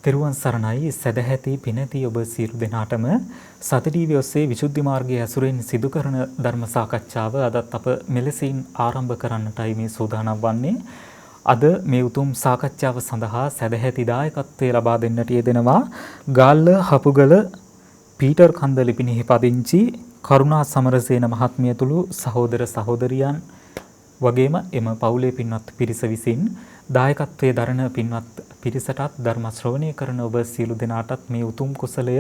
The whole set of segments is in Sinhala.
තෙරුවන් සරණයි සදැහැති පිනැති ඔබ සියලු දෙනාටම සති ටීවී ඔස්සේ විසුද්ධි මාර්ගයේ ඇසුරෙන් සිදු කරන ධර්ම සාකච්ඡාව අදත් අප මෙලෙසින් ආරම්භ කරන්නටයි මේ සූදානම් වන්නේ. අද මේ උතුම් සාකච්ඡාව සඳහා සදැහැති දායකත්වය ලබා දෙන්නට යෙදෙනවා ගාල්ල හපුගල පීටර් කන්ද ලිපිනෙහි පදිංචි කරුණා සමරසේන මහත්මිය තුළු සහෝදර සහෝදරියන් වගේම එම පවුලේ පින්වත් පිරිස විසින් දායකත්වයේ දරන පින්වත් පිරිසටත් ධර්ම ශ්‍රවණය කරන ඔබ සියලු දෙනාටත් මේ උතුම් කුසලය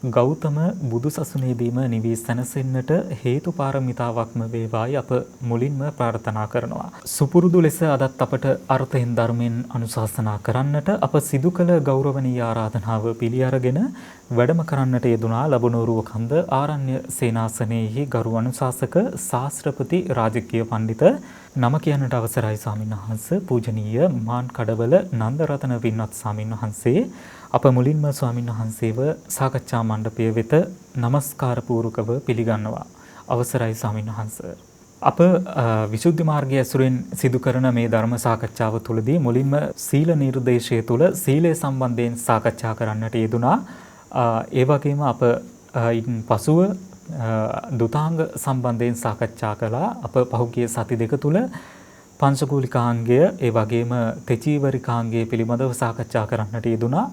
ගෞතම බුදු සසුනේදීම නිවී සැනසෙන්නට හේතු පාරමිතාවක්ම වේවායි අප මුලින්ම ප්‍රාර්ථනා කරනවා. සුපුරුදු ලෙස අදත් අපට අර්ථයෙන් ධර්මයෙන් අනුශාසනා කරන්නට අප සිදු කළ ගෞරවනීය ආරාධනාව පිළි අරගෙන වැඩම කරන්නට යෙදුනා ලබනෝරුව කන්ද ආරණ්‍ය සේනාසනයේහි ගරු අනුශාසක ශාස්ත්‍රපති රාජකීය පඬිත නම කියන්නට අවසරයි ස්වාමීන් වහන්සේ පූජනීය මාන් කඩවල නන්දරතන පින්වත් ස්වාමීන් වහන්සේ අප මුලින්ම ස්වාමීන් වහන්සේව සාකච්ඡා මණ්ඩපය වෙත নমස්කාර පූර්වකව පිළිගන්නවා. අවසරයි ස්වාමීන් වහන්සේ. අප විසුද්ධි මාර්ගය ඇසුරෙන් සිදු කරන මේ ධර්ම සාකච්ඡාව තුළදී මුලින්ම සීල නිර්දේශය තුළ සීලය සම්බන්ධයෙන් සාකච්ඡා කරන්නට යෙදුනා. ඒ වගේම අප ඉන් පසුව දුතාංග සම්බන්ධයෙන් සාකච්ඡා කළා. අප පහුගිය සති දෙක තුළ පංචකූලිකාංගය ඒ වගේම තෙචීවරිකාංගය පිළිබඳව සාකච්ඡා කරන්නට යෙදුනා.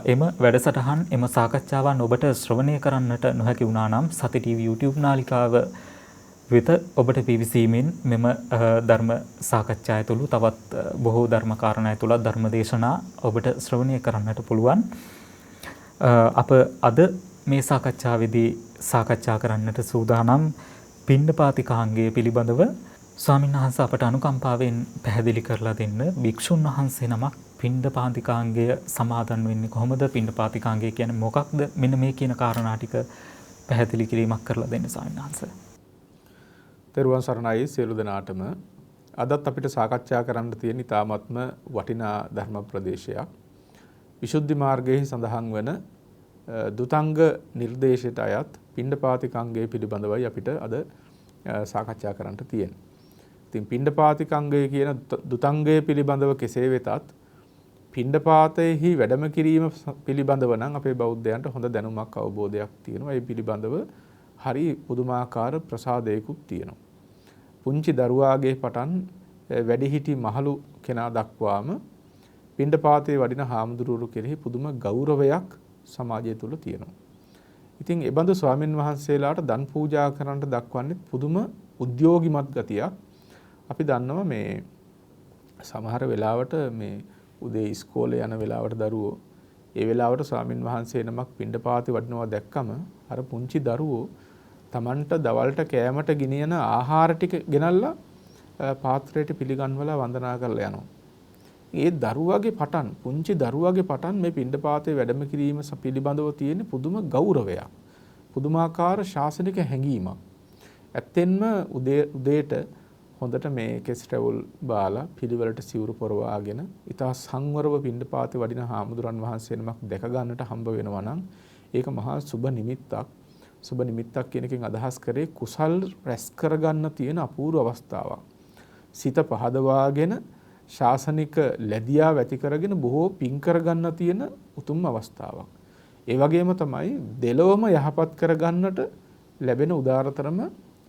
එම වැඩසටහන් එම සාකච්ඡාවන් ඔබට ශ්‍රවණය කරන්නට නොහැකි වුණා නම් සති ටීවී YouTube නාලිකාව වෙත ඔබට පිවිසීමෙන් මෙම ධර්ම සාකච්ඡා ඇතුළු තවත් බොහෝ ධර්ම කාරණා ඇතුළත් ධර්ම දේශනා ඔබට ශ්‍රවණය කරන්නට පුළුවන්. අප අද මේ සාකච්ඡාවේදී සාකච්ඡා කරන්නට සූදානම් පිණ්ඩපාතිකාංගය පිළිබඳව ස්වාමීන් වහන්සේ අපට අනුකම්පාවෙන් පැහැදිලි කරලා දෙන්න. භික්ෂුන් වහන්සේ නමක් පිණ්ඩපාතිකාංගය සමාදන් වෙන්නේ කොහොමද? පිණ්ඩපාතිකාංගය කියන්නේ මොකක්ද? මෙන්න මේ කියන කාරණා ටික පැහැදිලි කිරීමක් කරලා දෙන්න ස්වාමීන් වහන්සේ. තෙරුවන් සරණයි සියලු දෙනාටම. අදත් අපිට සාකච්ඡා කරන්න තියෙන ඉතාමත්ම වටිනා ධර්ම ප්‍රදේශයක්. විසුද්ධි මාර්ගයේ සඳහන් වන දුතංග නිර්දේශයට අයත් පිණ්ඩපාතිකාංගය පිළිබඳවයි අපිට අද සාකච්ඡා කරන්න තියෙන්නේ. ඉතින් පිණ්ඩපාතිකාංගය කියන දුතංගය පිළිබඳව කෙසේ වෙතත් පිණ්ඩපාතයේහි වැඩම කිරීම පිළිබඳව නම් අපේ බෞද්ධයන්ට හොඳ දැනුමක් අවබෝධයක් තියෙනවා. ඒ පිළිබඳව හරි පුදුමාකාර ප්‍රසාදයකුත් තියෙනවා. පුංචි දරුවාගේ පටන් වැඩිහිටි මහලු කෙනා දක්වාම පිණ්ඩපාතයේ වඩින හාමුදුරුවෝ කෙරෙහි පුදුම ගෞරවයක් සමාජය තුළ තියෙනවා. ඉතින් ඒ බඳු ස්වාමින් වහන්සේලාට දන් පූජා කරන්නට දක්වන්නේ පුදුම උද්‍යෝගිමත් ගතියක්. අපි දන්නවා මේ සමහර වෙලාවට මේ උදේ ඉස්කෝලේ යන වෙලාවට දරුවෝ ඒ වෙලාවට ස්වාමින් වහන්සේ නමක් පිණ්ඩපාතේ වඩිනවා දැක්කම අර පුංචි දරුවෝ Tamanට දවල්ට කෑමට ගෙනියන ආහාර ටික ගෙනල්ලා පාත්‍රයට පිළිගන්වලා වන්දනා කරලා යනවා. ඒ දරුවාගේ පටන් පුංචි දරුවාගේ පටන් මේ පිණ්ඩපාතේ වැඩම කිරීම පිළිබඳව තියෙන පුදුම ගෞරවයක්. පුදුමාකාර ශාසනික හැඟීමක්. ඇත්තෙන්ම උදේට හොඳට මේ කෙස් රැවුල් බාලා පිළිවෙලට සිවුරු පොරවාගෙන ඉතා සංවරව පිණ්ඩපාතේ වඩින හාමුදුරන් වහන්සේ නමක් දැක ගන්නට හම්බ වෙනවා නම් ඒක මහා සුබ නිමිත්තක්. සුබ නිමිත්තක් කියන එකෙන් අදහස් කරේ කුසල් රැස් කරගන්න තියෙන අපූර්ව අවස්ථාවක්. සිත පහදවාගෙන ශාසනික ලැබියාව ඇති කරගෙන බොහෝ පින් කරගන්න තියෙන උතුම් අවස්ථාවක්. ඒ වගේම තමයි දෙලොවම යහපත් කරගන්නට ලැබෙන උදාරතරම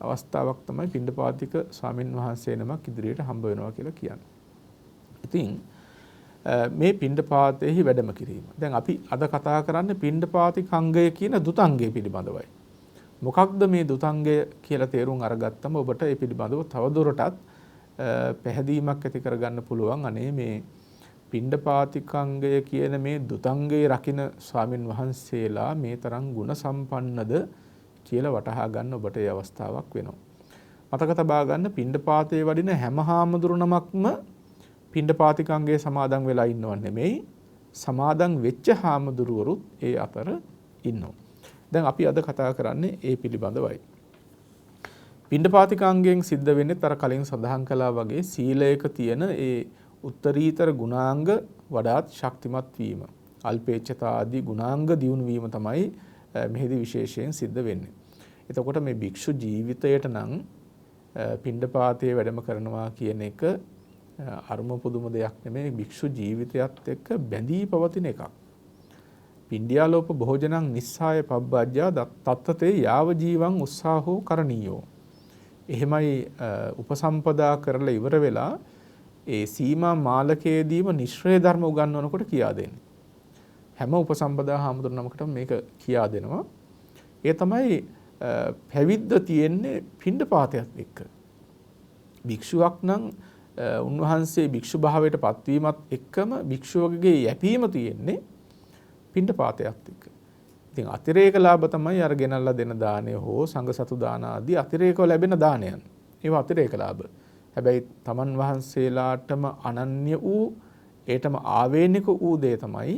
අවස්ථාවක් තමයි පිණ්ඩපාතික ස්වාමින් වහන්සේ නමක් ඉදිරියට හම්බ වෙනවා කියලා කියන්නේ. ඉතින් මේ පිණ්ඩපාතයේහි වැඩම කිරීම. දැන් අපි අද කතා කරන්නේ පිණ්ඩපාතිකාංගය කියන දුතංගය පිළිබඳවයි. මොකක්ද මේ දුතංගය කියලා තේරුම් අරගත්තම ඔබට ඒ පිළිබඳව තවදුරටත් පැහැදීමක් ඇති කරගන්න පුළුවන්. අනේ මේ පිණ්ඩපාතිකාංගය කියන මේ දුතංගයේ රකින්න ස්වාමින් වහන්සේලා මේ තරම් ගුණ සම්පන්නද කියලා වටහා ගන්න ඔබට ඒ අවස්ථාවක් වෙනවා. මතක තබා ගන්න පිණ්ඩපාතයේ වඩින හැම හාමුදුරු නමක්ම පිණ්ඩපාතිකාංගයේ සමාදන් වෙලා ඉන්නව නෙමෙයි. සමාදන් වෙච්ච හාමුදුරුවරුත් ඒ අතර ඉන්නවා. දැන් අපි අද කතා කරන්නේ ඒ පිළිබඳවයි. පිණ්ඩපාතිකාංගයෙන් සිද්ධ වෙන්නේ අර කලින් සඳහන් කළා වගේ සීලයක තියෙන ඒ උත්තරීතර ගුණාංග වඩාත් ශක්තිමත් වීම. අල්පේච්ඡතා ආදී ගුණාංග දියුණු වීම තමයි මෙහිදී විශේෂයෙන් සිද්ධ වෙන්නේ. එතකොට මේ භික්ෂු ජීවිතයට නම් පිණ්ඩපාතයේ වැඩම කරනවා කියන එක අරුම පුදුම දෙයක් නෙමෙයි. භික්ෂු ජීවිතයත් එක්ක බැඳී පවතින එකක්. පින්ඩියාලෝප භෝජනං නිස්සාය පබ්බජ්ජා තත්තතේ යාව ජීවං උත්සාහෝ කරණීයෝ. එහෙමයි උපසම්පදා කරලා ඉවර වෙලා ඒ සීමා මාලකයේදීම නිශ්‍රේ ධර්ම උගන්වනකොට කියා දෙන්නේ. හැම උපසම්පදා හාමුදුරු නමකටම මේක කියා දෙනවා. ඒ තමයි පැවිද්ද තියෙන්නේ පිණ්ඩපාතයත් එක්ක. භික්ෂුවක් නම් උන්වහන්සේ භික්ෂු භාවයට පත්වීමත් එක්කම භික්ෂුවකගේ යැපීම තියෙන්නේ පිණ්ඩපාතයත් එක්ක. ඉතින් අතිරේක ලාභ තමයි අර ගෙනල්ලා දෙන දාණය හෝ සංඝ සතු දාන ආදී අතිරේකව ලැබෙන දානයන්. ඒවා අතිරේක ලාභ. හැබැයි තමන් වහන්සේලාටම අනන්‍ය වූ ඒටම ආවේනික වූ දේ තමයි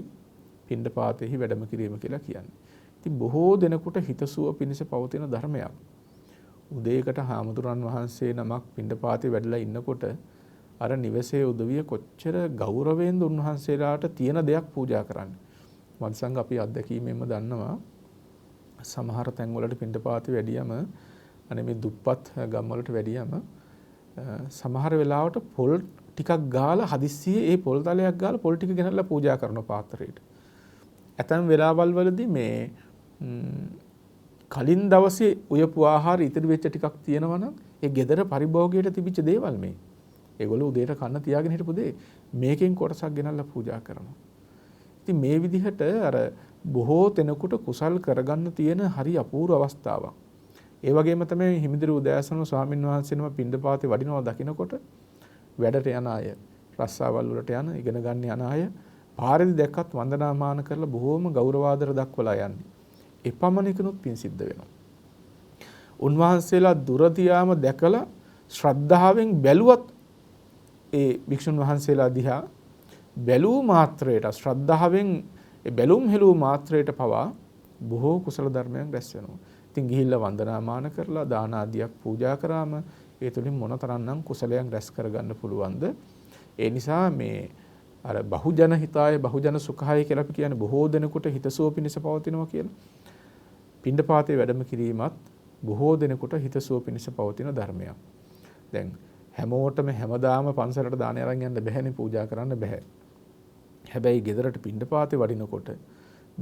පිණ්ඩපාතෙහි වැඩම කිරීම කියලා කියන්නේ. ඉතින් බොහෝ දෙනෙකුට හිතසුව පිණිස පවතින ධර්මයක්. උදේකට හාමුදුරන් වහන්සේ නමක් පිණ්ඩපාතේ වැඩලා ඉන්නකොට අර නිවසේ උදවිය කොච්චර ගෞරවයෙන්ද උන්වහන්සේලාට තියෙන දෙයක් පූජා කරන්නේ. මන්සංග අපි අත්දැකීමෙන්ම දන්නවා සමහර තැන්වලට පිණ්ඩපාතේ වැඩියම අනේ මේ දුප්පත් ගම්වලට වැඩියම සමහර වෙලාවට පොල් ටිකක් ගාලා හදිස්සියේ ඒ පොල් තලයක් ගාලා පොල් ටික ගෙනල්ලා පූජා කරන පාත්‍රයට. ඇතැම් වෙලාවල් වලදී මේ කලින් දවසේ උයපු ආහාර ඉතිරි වෙච්ච ටිකක් තියෙනවා නම් ඒ ගෙදර පරිභෝගයට තිබිච්ච දේවල් මේ. ඒගොල්ලෝ උදේට කන්න තියාගෙන හිටපු දේ මේකෙන් කොටසක් ගෙනල්ලා පූජා කරනවා. ඉතින් මේ විදිහට අර බොහෝ තැනකට කුසල් කරගන්න තියෙන හරි අපූර්ව අවස්ථාවක්. ඒ වගේම තමයි හිමිදිරි උදෑසන ස්වාමින් වහන්සේනම පිණ්ඩපාතේ වඩිනවා දකින්නකොට වැඩට යන අය, රස්සාවල් වලට යන, ඉගෙන ගන්න යන අය පාරේදී දැක්කත් වන්දනාමාන කරලා බොහෝම ගෞරවාදර දක්වලා යන්නේ. එපමණකිනුත් පින් සිද්ධ වෙනවා. උන්වහන්සේලා දුරදියාම දැකලා ශ්‍රද්ධාවෙන් බැලුවත් ඒ භික්ෂුන් වහන්සේලා දිහා බැලූ මාත්‍රයට ශ්‍රද්ධාවෙන් බැලුම් හෙළූ මාත්‍රයට පවා බොහෝ කුසල ධර්මයන් රැස් වෙනවා. ඉතින් ගිහිල්ලා වන්දනාමාන කරලා දාන ආදියක් පූජා කරාම ඒ තුළින් මොනතරම්නම් කුසලයන් රැස් කරගන්න පුළුවන්ද? ඒ නිසා මේ අර බහුජන හිතාය බහුජන සුඛාය කියලා අපි කියන්නේ බොහෝ දෙනෙකුට හිතසුව පිණිස පවතිනවා කියලා. පිණ්ඩපාතේ වැඩම කිරීමත් බොහෝ දෙනෙකුට හිතසුව පිණිස පවතින ධර්මයක්. දැන් හැමෝටම හැමදාම පන්සලට දාන අරන් යන්න බැහැනේ, පූජා කරන්න බැහැ. හැබැයි ගෙදරට පිණ්ඩපාතේ වඩිනකොට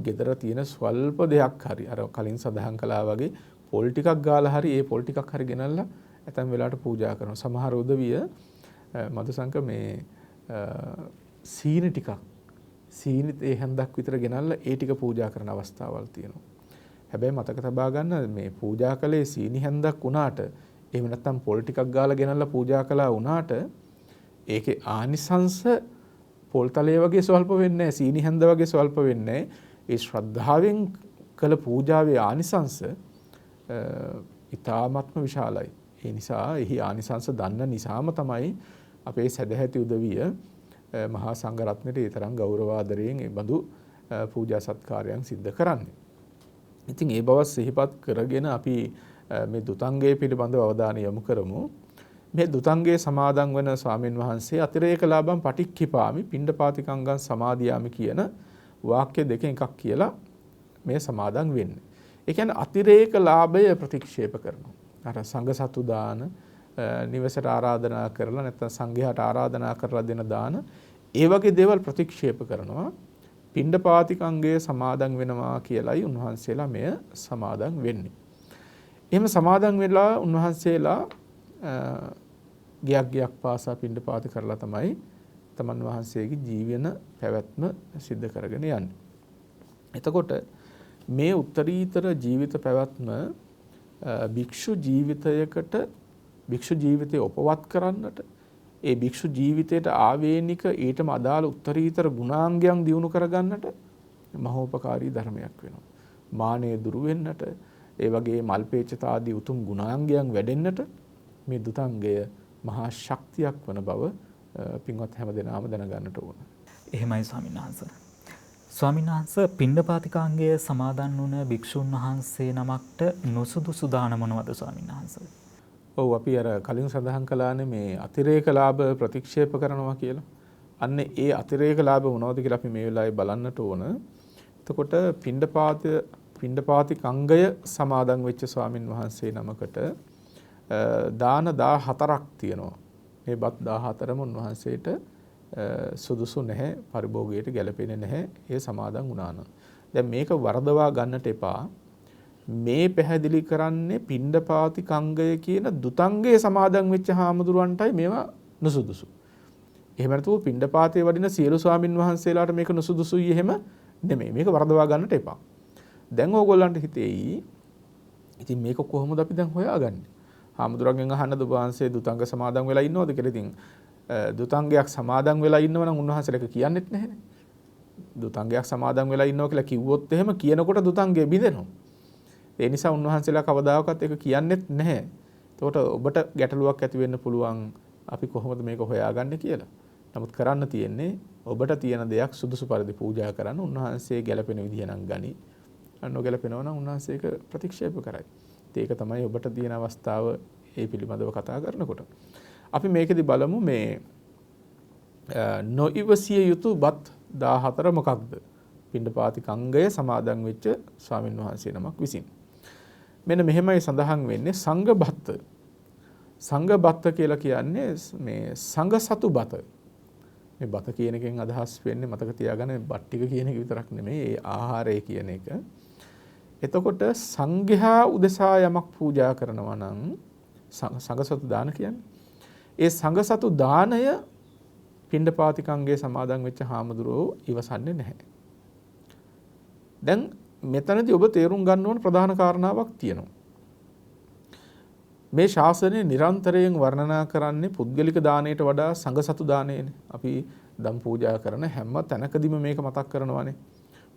ගෙදර තියෙන ස්වල්ප දෙයක් හරි අර කලින් සඳහන් කළා වගේ පොල් ටිකක් ගාලා හරි ඒ පොල් ටිකක් හරි ගෙනල්ලා ඇතැම් වෙලාවට පූජා කරනවා. සමහර උදවිය මధుසංක මේ සීනි ටිකක් සීනිත් ඒ හැන්දක් විතර ගෙනල්ලා ඒ ටික පූජා කරන අවස්ථාවල් තියෙනවා. හැබැයි මතක තබා ගන්න මේ පූජා කළේ සීනි හැන්දක් වුණාට එහෙම නැත්නම් පොල් ටිකක් ගාලා ගෙනල්ලා පූජා කළා වුණාට ඒකේ ආනිසංස පොල් තලයේ වගේ ස්වල්ප වෙන්නේ නැහැ, සීනි හැන්ද වගේ ස්වල්ප වෙන්නේ නැහැ. ඒ ශ්‍රද්ධාවෙන් කළ පූජාවේ ආනිසංස ඉතාමත්ම විශාලයි. ඒ නිසා එහි ආනිසංස දන්න නිසාම තමයි අපේ සදැහැති උදවිය මහා සංඝරත්නයට ඒ තරම් ගෞරවාදරයෙන් ඒ බඳු පූජා සත්කාරයන් සිද්ධ කරන්නේ. ඉතින් ඒ බව සිහිපත් කරගෙන අපි මේ දුතංගයේ පිළිබඳව අවධානය යොමු කරමු. මේ දුතංගයේ සමාදන් වන ස්වාමින් වහන්සේ අතිරේක ලාභම් පටික්ඛිපාමි පිණ්ඩපාතිකංගං සමාදියාමි කියන වාක්‍ය දෙකෙන් එකක් කියලා මේ සමාදන් වෙන්නේ. ඒ කියන්නේ අතිරේක ලාභය ප්‍රතික්ෂේප කරනවා. අර සංඝ සතු දාන, නිවසට ආරාධනා කරලා නැත්නම් සංඝයාට ආරාධනා කරලා දෙන දාන, ඒ වගේ දේවල් ප්‍රතික්ෂේප කරනවා. පිණ්ඩපාතිකංගයේ සමාදන් වෙනවා කියලයි උන්වහන්සේලා මෙය සමාදන් වෙන්නේ. එහෙම සමාදන් වෙලා උන්වහන්සේලා ගියක් පාසා පිණ්ඩපාත කරලා තමයි තමන් වහන්සේගේ ජීවන පැවැත්ම සිද්ධ කරගෙන යන්නේ. එතකොට මේ උත්තරීතර ජීවිත පැවැත්ම භික්ෂු ජීවිතයකට භික්ෂු ජීවිතය උපවත් කරන්නට, ඒ භික්ෂු ජීවිතයට ආවේනික ඊටම අදාළ උත්තරීතර ගුණාංගයන් දියුණු කරගන්නට මහෝපකාරී ධර්මයක් වෙනවා. මානය දුරු වෙන්නට, ඒ වගේ මල්පේච්ඡතා ආදී උතුම් ගුණාංගයන් වැඩෙන්නට මේ දුතංගය මහා ශක්තියක් වන බව පින්වත් හැමදෙනාම දැනගන්නට ඕන. එහෙමයි ස්වාමීන් වහන්සේ. ස්වාමීන් වහන්සේ පිණ්ඩපාතිකාංගය සමාදන් වුණ භික්ෂුන් වහන්සේ නමක්ට නුසුදුසු දාන මොනවද ස්වාමීන් වහන්සේ? ඔව්, අපි අර කලින් සඳහන් කළානේ මේ අතිරේක ලාභ ප්‍රතික්ෂේප කරනවා කියලා. අන්න ඒ අතිරේක ලාභ මොනවද කියලා අපි මේ වෙලාවේ බලන්නට ඕන. එතකොට පිණ්ඩපාතිකංගය සමාදන් වෙච්ච ස්වාමින් වහන්සේ නමකට දාන 14ක් තියෙනවා. මේ බත් 14ම උන්වහන්සේට සුදුසු නැහැ, පරිභෝගයට ගැලපෙන්නේ නැහැ. ඒ සමාදන් වුණා නම් දැන් මේක වරදවා ගන්නට එපා. මේ පැහැදිලි කරන්නේ පිණ්ඩපාති කංගය කියන දුතංගයේ සමාදන් වෙච්ච හාමුදුරුවන්ටයි මේවා නුසුදුසු. එහෙම නැතුව පිණ්ඩපාතේ වඩින සියලු ස්වාමින් වහන්සේලාට මේක නුසුදුසුයි එහෙම නෙමෙයි. මේක වරදවා ගන්නට එපා. දැන් ඕගොල්ලන්ට හිතෙයි ඉතින් මේක කොහොමද අපි දැන් හොයාගන්නේ? හාමුදුරුවන්ගෙන් අහන්නද වහන්සේ දුතංග සමාදන් වෙලා ඉන්නවද කියලා. ඉතින් දුතංගයක් සමාදන් වෙලා ඉන්නව නම් උන්වහන්සේලක කියන්නෙත් නැහැනේ. දුතංගයක් සමාදන් වෙලා ඉන්නවා කියලා කිව්වොත් එහෙම කියනකොට දුතංගය බිඳෙනවා. ඒ නිසා උන්වහන්සේලා කවදාකවත් ඒක කියන්නෙත් නැහැ. එතකොට ඔබට ගැටලුවක් ඇති වෙන්න පුළුවන් අපි කොහොමද මේක හොයාගන්නේ කියලා. නමුත් කරන්න තියෙන්නේ ඔබට තියෙන දෙයක් සුදුසු පරිදි පූජා කරන්න. උන්වහන්සේ ගැළපෙන විදිහ නම් ගනි. නොගැලපෙනවා නම් උන්වහන්සේ ඒක ප්‍රතික්ෂේප කරයි. ඒක තමයි ඔබට තියෙන අවස්ථාව ඒ පිළිබඳව කතා කරනකොට. අපි මේකෙදි බලමු මේ නොඉවසිය යුතු බත් 14 මොකක්ද? පිණ්ඩපාති කංගය සමාදන් වෙච්ච ස්වාමින් වහන්සේ නමක් විසින්. මෙන්න මෙහෙමයි සඳහන් වෙන්නේ සංඝ බත්ත. සංඝ බත්ත කියලා කියන්නේ මේ සංඝ සතු බත. මේ බත කියන එකෙන් අදහස් වෙන්නේ මතක තියාගන්න බත් ටික කියන එක විතරක් නෙමෙයි ඒ ආහාරය කියන එක. එතකොට සංඝයා උදෙසා යමක් පූජා කරනවා නම් සංඝ සතු දාන කියන්නේ. ඒ සංඝ සතු දානය පිණ්ඩපාති කංගයේ සමාදන් වෙච්ච හාමුදුරුවෝ ඉවසන්නේ නැහැ. දැන් මෙතනදී ඔබ තේරුම් ගන්න ඕන ප්‍රධාන කාරණාවක් තියෙනවා. මේ ශාසනය නිරන්තරයෙන් වර්ණනා කරන්නේ පුද්ගලික දාණයට වඩා සංඝ සතු දාණයනේ. අපි දම් පූජා කරන හැම තැනකදීම මේක මතක් කරනවානේ.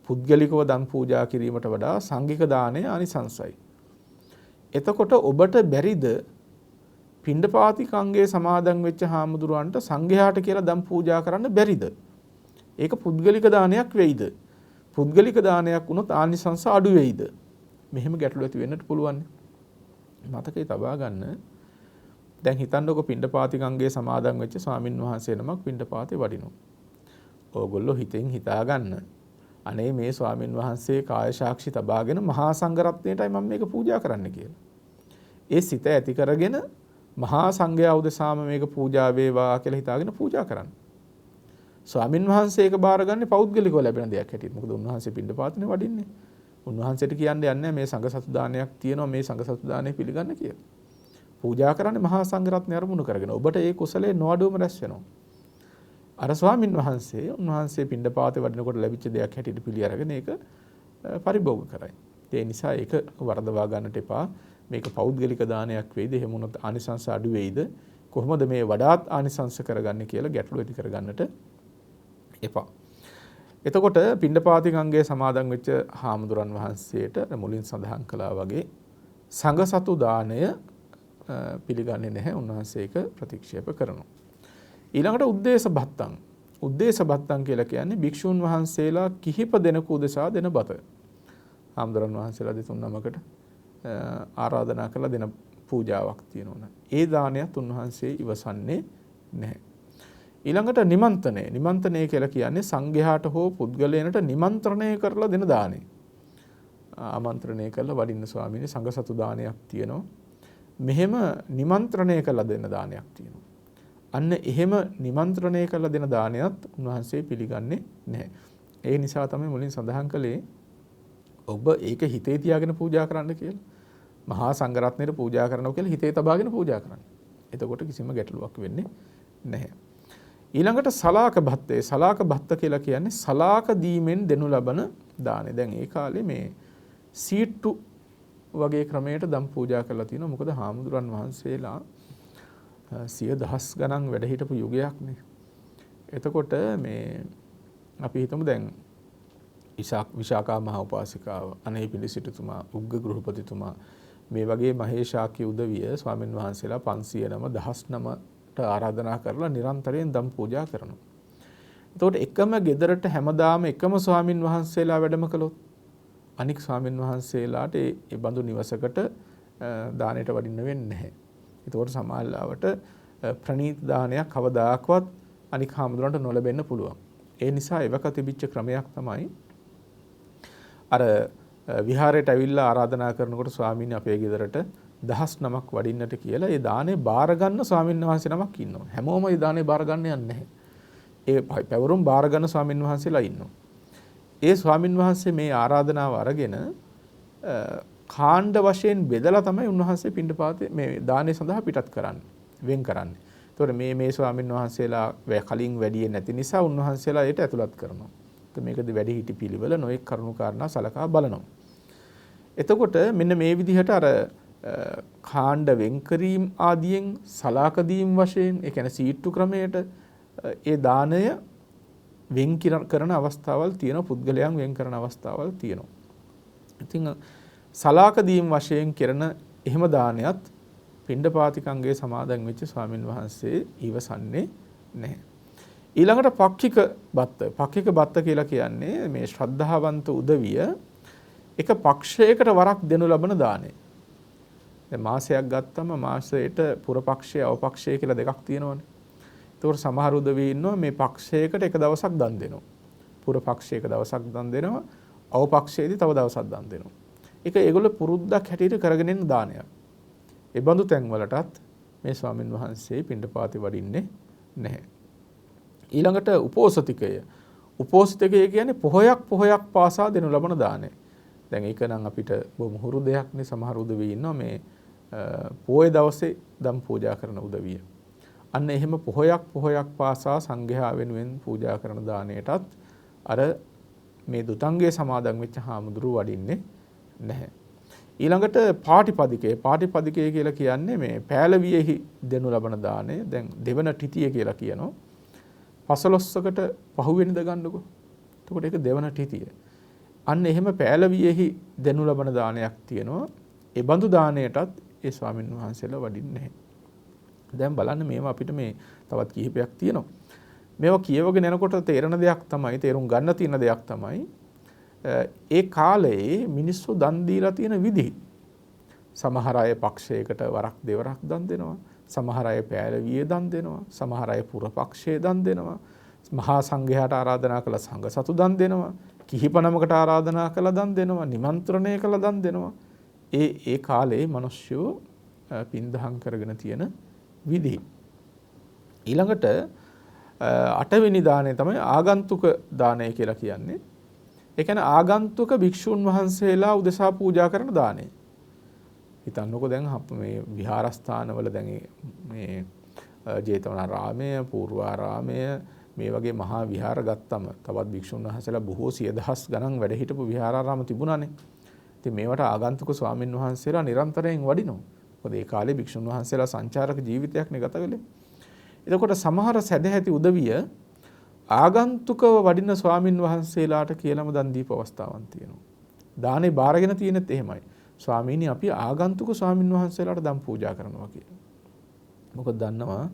පුද්ගලිකව දම් පූජා කිරීමට වඩා සංඝික දාණය ආනිසංසයි. එතකොට ඔබට බැරිද පිණ්ඩපාති කංගයේ සමාදන් වෙච්ච හාමුදුරුවන්ට සංඝයාට කියලා දම් පූජා කරන්න බැරිද? ඒක පුද්ගලික දානයක් වෙයිද? පුද්ගලික දානයක් වුණොත් ආනිසංස අඩු වෙයිද? මෙහෙම ගැටලු ඇති වෙන්නට පුළුවන්. මතකේ තබා ගන්න. දැන් හිතන්නකො පිණ්ඩපාති කංගයේ සමාදන් වෙච්ච ස්වාමින් වහන්සේ නමක් පිණ්ඩපාතේ වඩිනවා. ඕගොල්ලෝ හිතෙන් හිතා ගන්න. අනේ මේ ස්වාමින් වහන්සේ කාය සාක්ෂි තබාගෙන මහා සංඝරත්නයටයි මම මේක පූජා කරන්න කියලා. ඒ සිත ඇති කරගෙන මහා සංඝයා උදෙසාම මේක පූජා වේවා කියලා හිතාගෙන පූජා කරන්න. ස්වාමින් වහන්සේ ඒක බාරගන්නේ පෞද්ගලිකව ලැබෙන දෙයක් හැටියට. මොකද උන්වහන්සේ පිණ්ඩපාතනේ වඩින්නේ. උන්වහන්සේට කියන්නේ යන්නේ මේ සංඝ සතු දානයක් තියෙනවා මේ සංඝ සතු දානය පිළිගන්න කියලා. පූජා කරන්නේ මහා සංඝරත්නය අරමුණු කරගෙන. ඔබට ඒ කුසලයේ නොඅඩුවම රැස් වෙනවා. අර ස්වාමින් වහන්සේ උන්වහන්සේ පිණ්ඩපාතේ වඩිනකොට ලැබිච්ච දෙයක් හැටියට පිළි අරගෙන ඒක පරිභෝග කරයි. ඒ නිසා ඒක වරදවා ගන්නට එපා. මේක පෞද්ගලික දානයක් වෙයිද? එහෙම වුණොත් ආනිසංස අඩු වෙයිද? කොහොමද මේ වඩාත් ආනිසංස කරගන්නේ කියලා ගැටලු ඇති කරගන්නට එපා. එතකොට පිණ්ඩපාති කංගයේ සමාදන් වෙච්ච හාමුදුරන් වහන්සේට මුලින් සඳහන් කළා වගේ සංඝ සතු දාණය පිළිගන්නේ නැහැ. උන්වහන්සේ ඒක ප්‍රතික්ෂේප කරනවා. ඊළඟට උද්දේශ භත්තං. උද්දේශ භත්තං කියලා කියන්නේ භික්ෂුන් වහන්සේලා කිහිප දෙනෙකු උදෙසා දෙන බත. හාමුදුරන් වහන්සේලා දෙතුන් නමකට ආරාධනා කරලා දෙන පූජාවක් තියෙනවා. ඒ දානයත් උන්වහන්සේ ඉවසන්නේ නැහැ. ඊළඟට නිමන්ත්‍රණය. නිමන්ත්‍රණය කියලා කියන්නේ සංඝයාට හෝ පුද්ගලයන්ට නිමන්ත්‍රණය කරලා දෙන දානය. ආමන්ත්‍රණය කරලා වඩින්න ස්වාමීනි සංඝ සතු දානයක් තියෙනවා. මෙහෙම නිමන්ත්‍රණය කරලා දෙන දානයක් තියෙනවා. අන්න එහෙම නිමන්ත්‍රණය කරලා දෙන දානයත් උන්වහන්සේ පිළිගන්නේ නැහැ. ඒ නිසා තමයි මුලින් සඳහන් කළේ ඔබ ඒක හිතේ තියාගෙන පූජා කරන්න කියලා. මහා සංඝරත්නයට පූජා කරනවා කියලා හිතේ තබාගෙන පූජා කරන්න. එතකොට කිසිම ගැටලුවක් වෙන්නේ නැහැ. ඊළඟට සලාක භත්තේ. සලාක භත්ත කියලා කියන්නේ සලාක දීමෙන් දෙනු ලබන දානෙ. දැන් ඒ කාලේ මේ සීට්ටු වගේ ක්‍රමයකට දම් පූජා කරලා තියෙනවා. මොකද හාමුදුරන් වහන්සේලා සිය දහස් ගණන් වැඩ හිටපු යුගයක් නේ. එතකොට මේ අපි හිතමු දැන් විශාකා මහ උපාසිකාව, අනේපිඬු සිටුතුමා, උග්ග ගෘහපතිතුමා මේ වගේ මහේශාක්‍ය උදවිය ස්වාමින් වහන්සේලා 500 නම 1000 නමට ආරාධනා කරලා නිරන්තරයෙන් දම් පූජා කරනවා. එතකොට එකම ගෙදරට හැමදාම එකම ස්වාමින් වහන්සේලා වැඩම කළොත් අනික් ස්වාමින් වහන්සේලාට ඒ බඳු නිවසකට දාණයට වඩින්න වෙන්නේ නැහැ. එතකොට සමාල්ලාවට ප්‍රණීත දානයක් කවදාකවත් අනික් හාමුදුරන්ට නොලැබෙන්න පුළුවන්. ඒ නිසා එවක තිබිච්ච ක්‍රමයක් තමයි අර විහාරයට ඇවිල්ලා ආරාධනා කරනකොට ස්වාමීන් අපේ ගෙදරට 10 නමක් වඩින්නට කියලා ඒ දානේ බාර ගන්න ස්වාමීන් වහන්සේ නමක් ඉන්නවා. හැමෝම ඒ දානේ බාර ගන්න යන්නේ නැහැ. ඒ පැවරුම් බාර ගන්න ස්වාමීන් වහන්සේලා ඉන්නවා. ඒ ස්වාමින් වහන්සේ මේ ආරාධනාව අරගෙන කාණ්ඩ වශයෙන් බෙදලා තමයි උන්වහන්සේ පිණ්ඩපාතේ මේ දානය සඳහා පිටත් කරන්නේ, වෙන් කරන්නේ. ඒතකොට මේ ස්වාමින් වහන්සේලා කලින් වැඩියේ නැති නිසා උන්වහන්සේලා ඒට ඇතුළත් කරනවා. මේකද වැඩි හිටි පිළිවෙල නොඑක් කරුණු කාරණා සලකා බලනවා. එතකොට මෙන්න මේ විදිහට අර කාණ්ඩ වෙන්කරීම් ආදියෙන් සලාකදීම් වශයෙන් ඒ කියන්නේ සීට්ටු ක්‍රමයට ඒ දානය වෙන් කරන අවස්ථාවල් තියෙනවා, පුද්ගලයන් වෙන් කරන අවස්ථාවල් තියෙනවා. ඉතින් සලාකදීම් වශයෙන් කරන එහෙම දානයත් පිණ්ඩපාතිකංගයේ සමාදන් වෙච්ච ස්වාමින් වහන්සේ ඉවසන්නේ නැහැ. ඊළඟට පක්ඛික බත්ත කියලා කියන්නේ මේ ශ්‍රද්ධාවන්ත උදවිය එක පක්ෂයකට වරක් දෙනු ලබන දානය. දැන් මාසයක් ගත්තම මාසයට පුරපක්ෂය අවපක්ෂය කියලා දෙකක් තියෙනවනේ. ඒතකොට සමහර උදවිය ඉන්නවා මේ පක්ෂයකට එක දවසක් දන් දෙනවා. පුරපක්ෂයක දවසක් දන් දෙනවා, අවපක්ෂයේදී තව දවසක් දන් දෙනවා. ඒක ඒගොල්ලෝ පුරුද්දක් හැටියට කරගෙන යන දානයක්. ඒ බඳු තැන්වලටත් මේ ස්වාමින් වහන්සේ පිණ්ඩපාතේ වඩින්නේ නැහැ. ඊළඟට උපෝසතිකය කියන්නේ පොහොයක් පාසා දෙනු ලබන දානය. දැන් ඒක නම් අපිට බොහොම හුරු දෙයක් නේ. සමහර උදවිය ඉන්නවා මේ පොය දවසේ දම් පූජා කරන උදවිය. අන්න එහෙම පොහොයක් පාසා සංඝයා වෙනුවෙන් පූජා කරන දාණයටත් අර මේ දුතංගයේ සමාදන් වෙච්ච හාමුදුරුවෝ වඩින්නේ නැහැ. ඊළඟට පාටිපදිකය කියලා කියන්නේ මේ පෑලවියෙහි දෙනු ලබන දාණය. දැන් දෙවන තිතිය කියලා කියනවා. 15කට පහුවෙනිද ගන්නකො. එතකොට ඒක දෙවන තිතිය. අන්න එහෙම පෑලවියෙහි දෙනු ලබන දානයක් තියෙනවා. ඒ බඳු දාණයටත් ඒ ස්වාමින් වහන්සේලා වඩින්නේ නැහැ. දැන් බලන්න මේවා අපිට මේ තවත් කිහිපයක් තියෙනවා. මේවා කියවගෙන යනකොට තේරෙන දෙයක් තමයි, තේරුම් ගන්න තියෙන දෙයක් තමයි ඒ කාලේ මිනිස්සු දන් දීලා තියෙන විදිහ. සමහර අය පක්ෂයකට වරක් දෙවරක් දන් දෙනවා. සමහර අය පෑලවියේ දන් දෙනවා. සමහර අය පුරපක්ෂයේ දන් දෙනවා. මහා සංඝයාට ආරාධනා කළ සංඝ සතු දන් දෙනවා. කිහිප නමකට ආරාධනා කළ දන් දෙනවා. නිමන්ත්‍රණය කළ දන් දෙනවා. ඒ කාලේ මිනිස්සු පින්දහම් කරගෙන තියෙන විදිහ. ඊළඟට 8 වෙනි දාණය තමයි ආගන්තුක දාණය කියලා කියන්නේ. ඒ කියන්නේ ආගන්තුක භික්ෂුන් වහන්සේලා උදෙසා පූජා කරන දාණය. හිතන්නකෝ දැන් මේ විහාරස්ථානවල දැන් මේ ජේතවනාරාමය, පූර්වාරාමය මේ වගේ මහා විහාර ගත්තම තවත් භික්ෂුන් වහන්සේලා බොහෝ සිය දහස් ගණන් වැඩ හිටපු විහාරාරාම තිබුණානේ. ඉතින් මේවට ආගන්තුක ස්වාමින් වහන්සේලා නිරන්තරයෙන් වඩිනවා. මොකද ඒ කාලේ භික්ෂුන් වහන්සේලා සංචාරක ජීවිතයක් නේ ගත කළේ. එතකොට සමහර සැදැහැති උදවිය ආගන්තුකව වඩින ස්වාමින් වහන්සේලාට කියලාම දන් දීප අවස්ථාවක් තියෙනවා. දානේ බාරගෙන තියෙනෙත් එහෙමයි. ස්වාමීනි අපි ආගන්තුක ස්වාමින් වහන්සේලාට දන් පූජා කරනවා කියලා. මොකද දන්නවා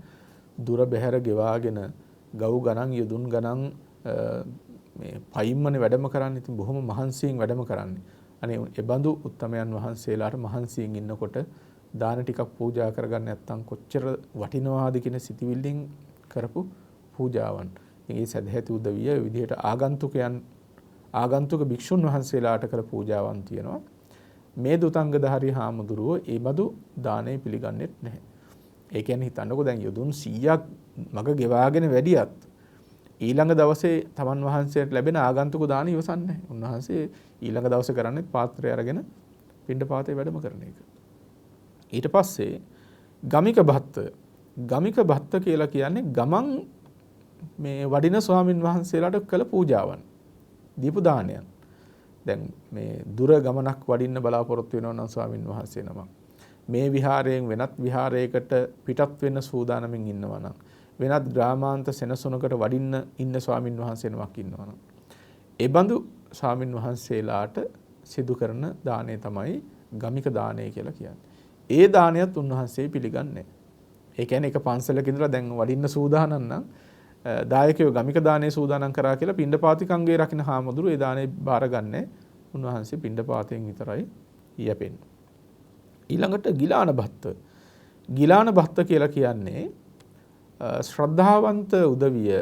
දුර බැහැර ගෙවාගෙන ගව් ගණන් යදුන් ගණන් මේ පයින්මනේ වැඩම කරන්නේ. ඉතින් බොහොම මහන්සියෙන් වැඩම කරන්නේ. අනේ ඒ බඳු උත්තමයන් වහන්සේලාට මහන්සියෙන් ඉන්නකොට දාන ටිකක් පූජා කරගන්න නැත්නම් කොච්චර වටිනවාද කියන සිතිවිල්ලෙන් කරපු පූජාවන්. මේ සදහැති උදවිය විදිහට ආගන්තුක භික්ෂුන් වහන්සේලාට කළ පූජාවන් තියෙනවා. මේ දුතංගධාරී හාමුදුරුවෝ ඒ බඳු දානය පිළිගන්නේත් නැහැ. ඒ කියන්නේ හිතන්නකෝ දැන් යොදුන් 100ක් මග ගෙවාගෙන වැඩියත් ඊළඟ දවසේ තමන් වහන්සේට ලැබෙන ආගන්තුක දාන ඉවසන්නේ නැහැ. උන්වහන්සේ ඊළඟ දවසේ කරන්නේ පාත්‍රය අරගෙන පිණ්ඩපාතේ වැඩම කරන එක. ඊට පස්සේ ගමික භත්ත කියලා කියන්නේ ගමන් මේ වඩින ස්වාමින් වහන්සේලාට කළ පූජාවන්, දීපු දානයන්. දැන් මේ දුර ගමනක් වඩින්න බලාපොරොත්තු වෙනවා නම් ස්වාමින් වහන්සේ නමක් මේ විහාරයෙන් වෙනත් විහාරයකට පිටත් වෙන්න සූදානමින් ඉන්නවා නම්, වෙනත් ග්‍රාමාන්ත සෙනසුනකට වඩින්න ඉන්න ස්වාමින් වහන්සේ නමක් ඉන්නවා නම්, ඒ බඳු ස්වාමින් වහන්සේලාට සිදු කරන දාණය තමයි ගමික දාණය කියලා කියන්නේ. ඒ දානයත් උන්වහන්සේ පිළිගන්නේ. ඒ කියන්නේ එක පන්සලක ඉඳලා දැන් වඩින්න සූදානම් නම් දායකයෝ ගමික දානයේ සූදානම් කරා කියලා පිණ්ඩපාතිකංගේ රකින්න හාමුදුරු ඒ දානේ බාරගන්නේ. උන්වහන්සේ පිණ්ඩපාතයෙන් විතරයි යැපෙන්නේ. ඊළඟට ගිලාන භත්ත කියලා කියන්නේ ශ්‍රද්ධාවන්ත උදවිය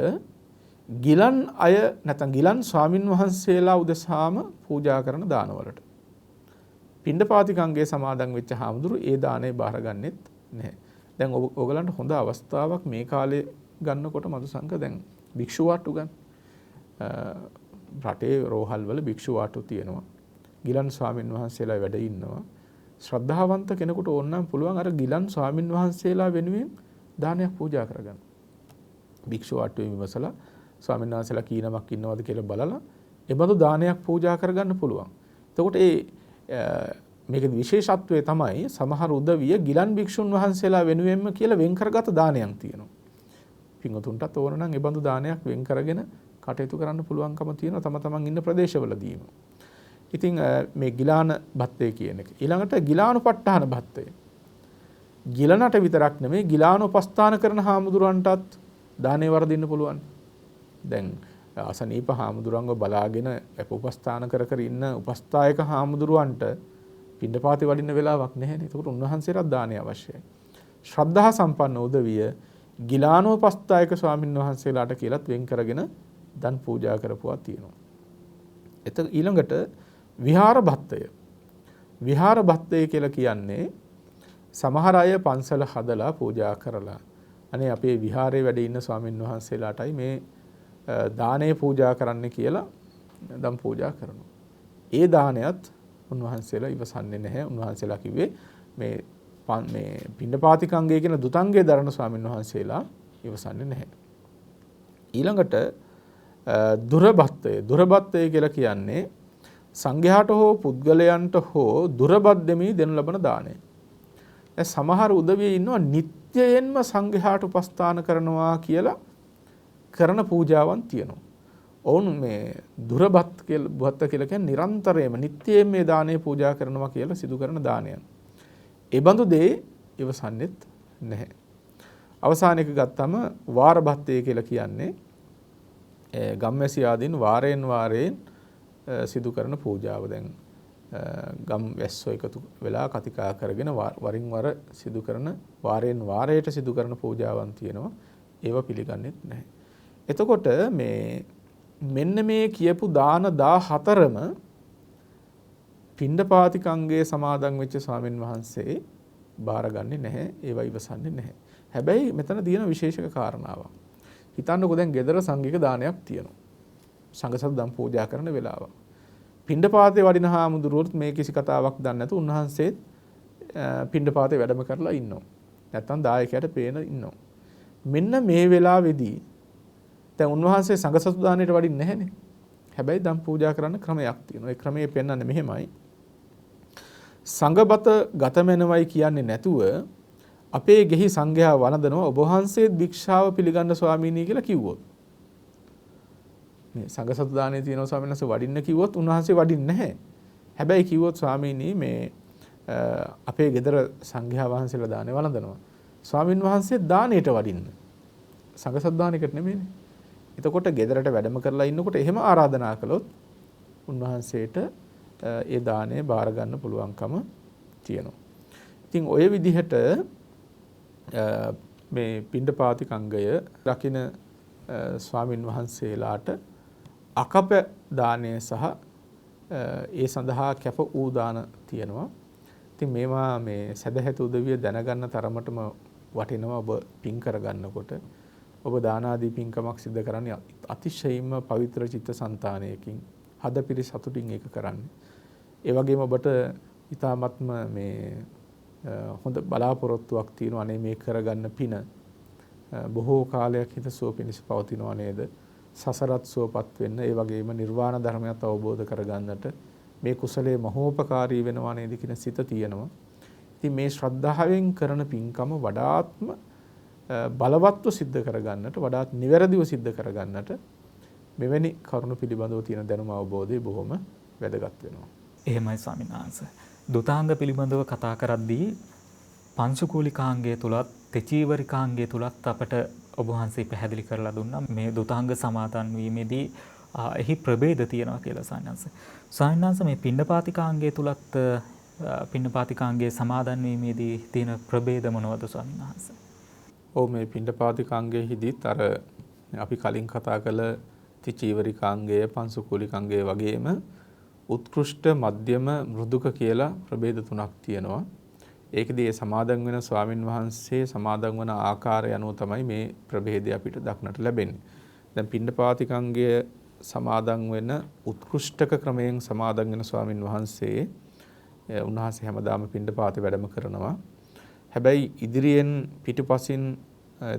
ගිලන් අය නැත්නම් ගිලන් ස්වාමින් වහන්සේලා උදෙසාම පූජා කරන දානවලට පිණ්ඩපාතිකංගේ සමාදන් වෙච්ච හාමුදුරු ඒ දානේ බාරගන්නෙත් නැහැ. දැන් ඔයගලන්ට හොඳ අවස්ථාවක් මේ කාලේ ගන්නකොට මදුසංඝ දැන් භික්ෂුවට උගන් රටේ රෝහල් වල භික්ෂු වාටු තියෙනවා. ගිලන් ස්වාමින් වහන්සේලා වැඩ ඉන්නවා. ශ්‍රද්ධාවන්ත කෙනෙකුට ඕන නම් පුළුවන් අර ගිලන් ස්වාමින් වහන්සේලා වෙනුවෙන් දානයක් පූජා කරගන්න. භික්ෂු වාටුවේ විමසලා ස්වාමීන් වහන්සේලා කී නමක් ඉන්නවද කියලා බලලා ඒ බඳු දානයක් පූජා කරගන්න පුළුවන්. එතකොට මේකේ විශේෂත්වය තමයි සමහර උදවිය ගිලන් භික්ෂුන් වහන්සේලා වෙනුවෙන්ම කියලා වෙන් කරගත දානයක් තියෙනවා. පින්වතුන්ටත් ඕන නම් ඒ බඳු දානයක් වෙන් කරගෙන කටයුතු කරන්න පුළුවන්කම තියෙනවා තම තමන් ඉන්න ප්‍රදේශවලදීම. ඉතින් මේ ගිලාන භත්තය කියන එක. ඊළඟට ගිලානුපට්ඨාන භත්තය. ගිලනට විතරක් නෙමෙයි ගිලානුපස්ථාන කරන හාමුදුරන්ටත් දානේ වර්ධින්න පුළුවන්. දැන් අසනීප හාමුදුරන්ව බලාගෙන උපස්ථාන කර කර ඉන්න උපස්ථායක හාමුදුරුවන්ට පිණ්ඩපාතේ වඩින්න වෙලාවක් නැහැනේ. ඒකට උන්වහන්සේට දානය අවශ්‍යයි. ශ්‍රද්ධා සම්පන්න උදවිය ගිලානෝපස්ථායක ස්වාමින් වහන්සේලාට කියලාත් වෙන් කරගෙන දන් පූජා කරපුවා තියෙනවා. ඊළඟට විහාර භත්තය. විහාර භත්තය කියලා කියන්නේ සමහර අය පන්සල හදලා පූජා කරලා අනේ අපේ විහාරේ වැඩ ඉන්න ස්වාමින් වහන්සේලාටයි මේ දානේ පූජා කරන්න කියලා දන් පූජා කරනවා. ඒ දානයත් උන්වහන්සේලා ඉවසන්නේ නැහැ. උන්වහන්සේලා කිව්වේ මේ පිණ්ඩපාතිකංගය කියන දුතංගයේ දරණ ස්වාමින් වහන්සේලා ඉවසන්නේ නැහැ. ඊළඟට දුරබත්තය. දුරබත්තය කියලා කියන්නේ සංඝයාට හෝ පුද්ගලයන්ට හෝ දුරබත් දෙමි දෙනු ලබන දානය. සමහර උදවිය ඉන්නවා නිත්‍යයෙන්ම සංඝයාට උපස්ථාන කරනවා කියලා කරන පූජාවන් තියෙනවා. ඔවුන් මේ දුරබත් කියලා කියන්නේ නිරන්තරයෙන්ම නිත්‍යයෙන් මේ දානය පූජා කරනවා කියලා සිදු කරන දානයන්. ඒ බඳු දේ ඉවසන්නේත් නැහැ. අවසානයක ගත්තම වාරභත්තය කියලා කියන්නේ ගම්වැසි ආදීන් වාරයෙන් වාරයෙන් සිදු කරන පූජාව. දැන් ගම් වැස්සෝ එකතු වෙලා කතිකා කරගෙන වරින් වර සිදු කරන වාරයෙන් වාරයට සිදු කරන පූජාවන් තියෙනවා. ඒව පිළිගන්නේත් නැහැ. එතකොට මෙන්න මේ කියපු දාන 14ම පිණ්ඩපාතිකංගයේ සමාදන් වෙච්ච ස්වාමින් වහන්සේ බාරගන්නේ නැහැ. ඒවා ඉවසන්නේ නැහැ. හැබැයි මෙතන තියෙන විශේෂක කාරණාවක්. හිතන්නකෝ දැන් ගෙදර සංඝික දානයක් තියෙනවා. සංඝසතු දම් පූජා කරන වෙලාව. පිණ්ඩපාතේ වඩින හාමුදුරුවෝත් මේ කිසි කතාවක් දන්නේ නැතු උන්වහන්සේත් පිණ්ඩපාතේ වැඩම කරලා ඉන්නවා. නැත්තම් දායකයට පේන ඉන්නවා. මෙන්න මේ වෙලාවේදී දැන් උන්වහන්සේ සංඝසතු දාණයට වඩින්නේ නැහැනේ. හැබැයි දම් පූජා කරන්න ක්‍රමයක් තියෙනවා. ඒ ක්‍රමයේ පෙන්වන්නේ මෙහෙමයි. සංඝබත ගතමෙනවයි කියන්නේ නැතුව අපේ ගෙහි සංඝයා වළඳනවා ඔබ වහන්සේත් භික්ෂාව පිළිගන්න ස්වාමීනි කියලා කිව්වොත්. මේ සංඝසතු දාණේ තියෙනවා ස්වාමීන් වහන්සේ වඩින්න කිව්වොත් උන්වහන්සේ වඩින්නේ නැහැ. හැබැයි කිව්වොත් ස්වාමීනි මේ අපේ ගෙදර සංඝයා වහන්සේලා දානේ වළඳනවා. ස්වාමීන් වහන්සේ දාණයට වඩින්න. සංඝසතු දාණයකට නෙමෙයිනේ. එතකොට ගෙදරට වැඩම කරලා ඉන්නකොට එහෙම ආරාධනා කළොත් උන්වහන්සේට ඒ දාණය බාර ගන්න පුළුවන්කම තියෙනවා. ඉතින් ඔය විදිහට මේ පිණ්ඩපාතිකංගය රකින්න ස්වාමින් වහන්සේලාට අකප දානය සහ ඒ සඳහා කැප වූ දාන තියෙනවා. ඉතින් මේවා මේ සදහැතු උදවිය දැනගන්න තරමටම වටිනවා. ඔබ පින් කරගන්නකොට ඔබ දානාදී පින්කමක් සිදු කරන්නේ අතිශයින්ම පවිත්‍ර චිත්තසංතානයකින් හදපිරි සතුටින් ඒක කරන්නේ. ඒ වගේම ඔබට ඊ타ත්ම මේ හොඳ බලාපොරොත්තුවක් තියෙනවා අනේ මේ කරගන්න පින බොහෝ කාලයක් හිතසුව පිණිස පවතිනවා නේද? සසරත් සුවපත් වෙන්න ඒ වගේම නිර්වාණ ධර්මයත් අවබෝධ කරගන්නට මේ කුසලයේ මහෝපකාරී වෙනවා නේද කියන සිත තියෙනවා. ඉතින් මේ ශ්‍රද්ධාවෙන් කරන පින්කම වඩාත්ම බලවත්ව සිද්ධ කරගන්නට වඩාත් නිවැරදිව සිද්ධ කරගන්නට මෙවැනි කරුණු පිළිබඳව තියෙන දැනුම අවබෝධය බොහොම වැදගත් වෙනවා. එහෙමයි ස්වාමීන් වහන්සේ. දුතාංග පිළිබඳව කතා කරද්දී පංචකූලිකාංගය තුලත් තෙචීවරිකාංගය තුලත් අපට ඔබ වහන්සේ පැහැදිලි කරලා දුන්නා මේ දුතාංග සමාදන් වීමේදී එහි ප්‍රභේද තියෙනවා කියලා ස්වාමීන් වහන්සේ. ස්වාමීන් වහන්සේ මේ පිණ්ඩපාතිකාංගය තුලත් පිණ්ඩපාතිකාංගයේ සමාදන් වීමේදී තියෙන ප්‍රභේද මොනවද ස්වාමීන් වහන්සේ? මේ පිණ්ඩපාතිකාංගයේදීත් අර අපි කලින් කතා කළ තිචීවරිකාංගය පංසුකූලිකාංගය වගේම උත්කෘෂ්ඨ මධ්‍යම මෘදුක කියලා ප්‍රභේද තුනක් තියෙනවා. ඒකදී ඒ සමාදන් වෙන ස්වාමින් වහන්සේ සමාදන් වන ආකාරය අනුව තමයි මේ ප්‍රභේදය අපිට දක්නට ලැබෙන්නේ. දැන් පිණ්ඩපාතිකාංගය සමාදන් වෙන උත්කෘෂ්ඨක ක්‍රමයෙන් සමාදන් වෙන ස්වාමින් වහන්සේ උන්වහන්සේ හැමදාම පිණ්ඩපාතේ වැඩම කරනවා. හැබැයි ඉදිරියෙන් පිටුපසින්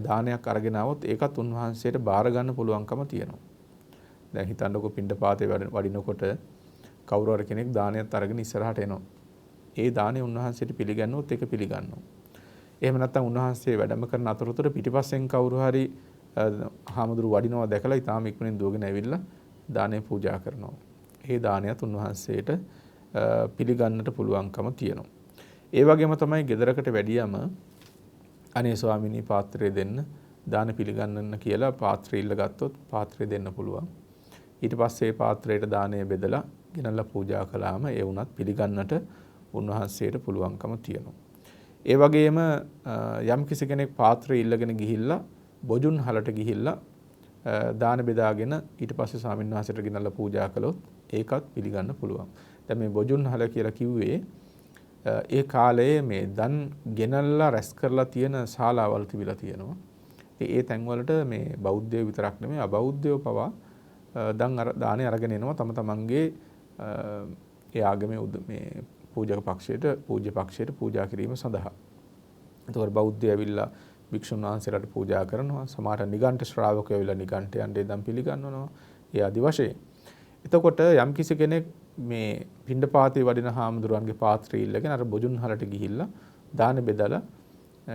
දානයක් අරගෙන આવොත් ඒකත් උන්වහන්සේට බාර ගන්න පුළුවන්කම තියෙනවා. දැන් හිතන්නකො පිණ්ඩපාතේ වඩිනකොට කවුරු හරි කෙනෙක් දානයක් අරගෙන ඉස්සරහට එනවා. ඒ දානේ උන්වහන්සේට පිළිගන්නොත් ඒක පිළිගන්නවා. එහෙම නැත්නම් උන්වහන්සේ වැඩම කරන අතරතුර පිටිපස්සෙන් කවුරු හරි හාමුදුරු වඩිනවා දැකලා ඊටාම ඉක්මනින් දුවගෙන ඇවිල්ලා දානය පූජා කරනවා. ඒ දානයත් උන්වහන්සේට පිළිගන්නට පුළුවන්කම තියෙනවා. ඒ වගේම තමයි ගෙදරකට වැඩියම අනේ ස්වාමිනී පාත්‍රය දෙන්න දාන පිළිගන්නන්න කියලා පාත්‍රය ඉල්ල ගත්තොත් පාත්‍රය දෙන්න පුළුවන්. ඊට පස්සේ පාත්‍රයට දානය බෙදලා ගෙනල්ලා පූජා කළාම ඒ වුණත් පිළිගන්නට උන්වහන්සේට පුළුවන්කම තියෙනවා. ඒ වගේම යම් කිසි කෙනෙක් පාත්‍රය ඉල්ලගෙන ගිහිල්ලා බොජුන් හලට ගිහිල්ලා දාන බෙදාගෙන ඊට පස්සේ ස්වාමීන් වහන්සේට ගෙනල්ලා පූජා කළොත් ඒකත් පිළිගන්න පුළුවන්. දැන් මේ බොජුන් හල කියලා කිව්වේ ඒ කාලයේ මේ දන් ගෙනල්ලා රැස් කරලා තියෙන ශාලාවල් තිබිලා තියෙනවා. ඒ තැන්වලට මේ බෞද්ධයෝ විතරක් නෙමෙයි අබෞද්ධයෝ පවා දානේ අරගෙන එනවා තම තමන්ගේ ඒ ආගමේ මේ පූජක පක්ෂයට පූජ්‍ය පක්ෂයට පූජා කිරීම සඳහා. එතකොට බෞද්ධයෝ ඇවිල්ලා භික්ෂුන් වහන්සේලාට පූජා කරනවා. සමහර නිගණ්ඨ ශ්‍රාවකයෝ ඇවිල්ලා නිගණ්ඨයන්ට දන් පිළිගන්වනවා. ඒ ආදි වශයෙන්. එතකොට යම් කිසි කෙනෙක් මේ පිණ්ඩපාතේ වඩින හාමුදුරුවන්ගේ පාත්‍රය ඉල්ලගෙන අර බොජුන් හලට ගිහිල්ලා දාන බෙදලා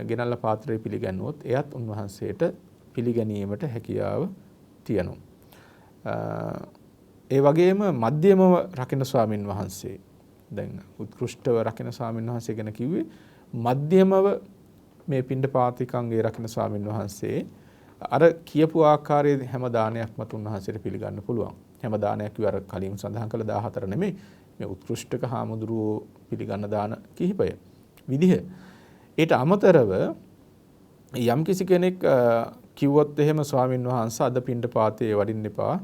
ගෙනල්ලා පාත්‍රය පිළිගන්නුවොත් එයත් උන්වහන්සේට පිළිගැනීමට හැකියාව තියෙනවා. ඒ වගේම මධ්‍යමව රකින්න ස්වාමින් වහන්සේ දැන් උත්කෘෂ්ඨව රකින්න ස්වාමින් වහන්සේ ගැන කිව්වේ මධ්‍යමව මේ පිණ්ඩපාතිකංගේ රකින්න ස්වාමින් වහන්සේ අර කියපු ආකාරයේ හැම දානයක්ම උන්වහන්සේට පිළිගන්න පුළුවන්. හැම දානයක් කිව්ව අර කලින් සඳහන් කළ 14 නෙමෙයි මේ උත්කෘෂ්ඨක හාමුදුරුවෝ පිළිගන්න දාන කිහිපය විදිහ. ඊට අමතරව යම් කිසි කෙනෙක් කිව්වොත් එහෙම ස්වාමින් වහන්සේ අද පිණ්ඩපාතේ වඩින්න එපා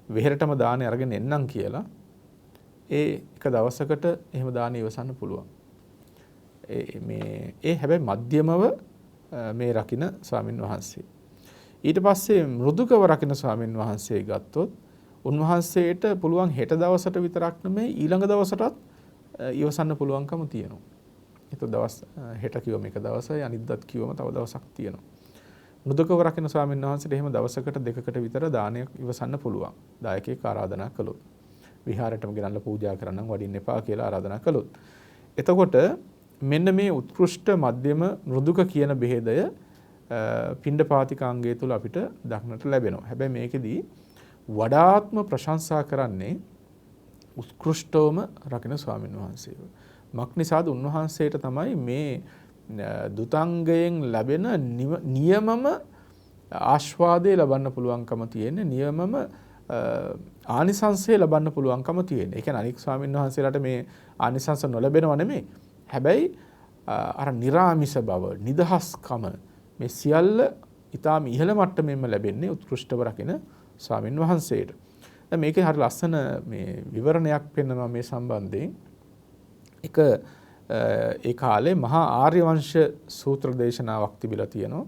වෙහෙරටම දානේ අරගෙන එන්නම් කියලා ඒ එක දවසකට එහෙම දාන ඉවසන්න පුළුවන්. ඒ හැබැයි මධ්‍යමව මේ රකින්න ස්වාමින් වහන්සේ. ඊට පස්සේ මෘදුකව රකින්න ස්වාමින් වහන්සේ ගත්තොත් උන්වහන්සේට පුළුවන් හෙට දවසට විතරක් නෙමෙයි ඊළඟ දවසටත් ඉවසන්න පුළුවන්කම තියෙනවා. ඒක දවස් හෙට කිව්වම එක දවසයි අනිද්දාත් කිව්වම තව දවසක් තියෙනවා. මෘදුකව රකින්න ස්වාමින් වහන්සේට එහෙම දවසකට දෙකකට විතර දානයක් ඉවසන්න පුළුවන්. දායකයෙක් ආරාධනා කළොත්. විහාරයටම ගෙනල්ලා පූජා කරන්න වඩින්න එපා කියලා ආරාධනා කළොත්. එතකොට මෙන්න මේ උත්කෘෂ්ඨ මධ්‍යම මෘදුක කියන බෙහෙදය පිණ්ඩපාතිකාංගය තුල අපිට දක්නට ලැබෙනවා. හැබැයි මේකෙදී වඩාත්ම ප්‍රශංසා කරන්නේ උත්කෘෂ්ඨවම රකින්න ස්වාමීන් වහන්සේව. මක්නිසාද උන්වහන්සේට තමයි මේ දුතංගයෙන් ලැබෙන නියමම ආස්වාදය ලබන්න පුළුවන්කම තියෙන්නේ. නියමම ආනිසංසය ලබන්න පුළුවන්කම තියෙන්නේ. ඒ කියන්නේ අනික් ස්වාමීන් වහන්සේලාට මේ ආනිසංස නොලැබෙනව නෙමෙයි. හැබැයි අර නිරාමිස බව, නිදහස්කම මේ සියල්ල ඊටාම ඉහළ මට්ටමෙන්ම ලැබෙන්නේ උත්කෘෂ්ඨව රකින්න ස්වාමින් වහන්සේට. දැන් මේකේ හරි ලස්සන මේ විවරණයක් පෙන්වනවා මේ සම්බන්ධයෙන්. ඒ කාලේ මහා ආර්ය වංශ සූත්‍ර දේශනාවක් තිබිලා තියෙනවා.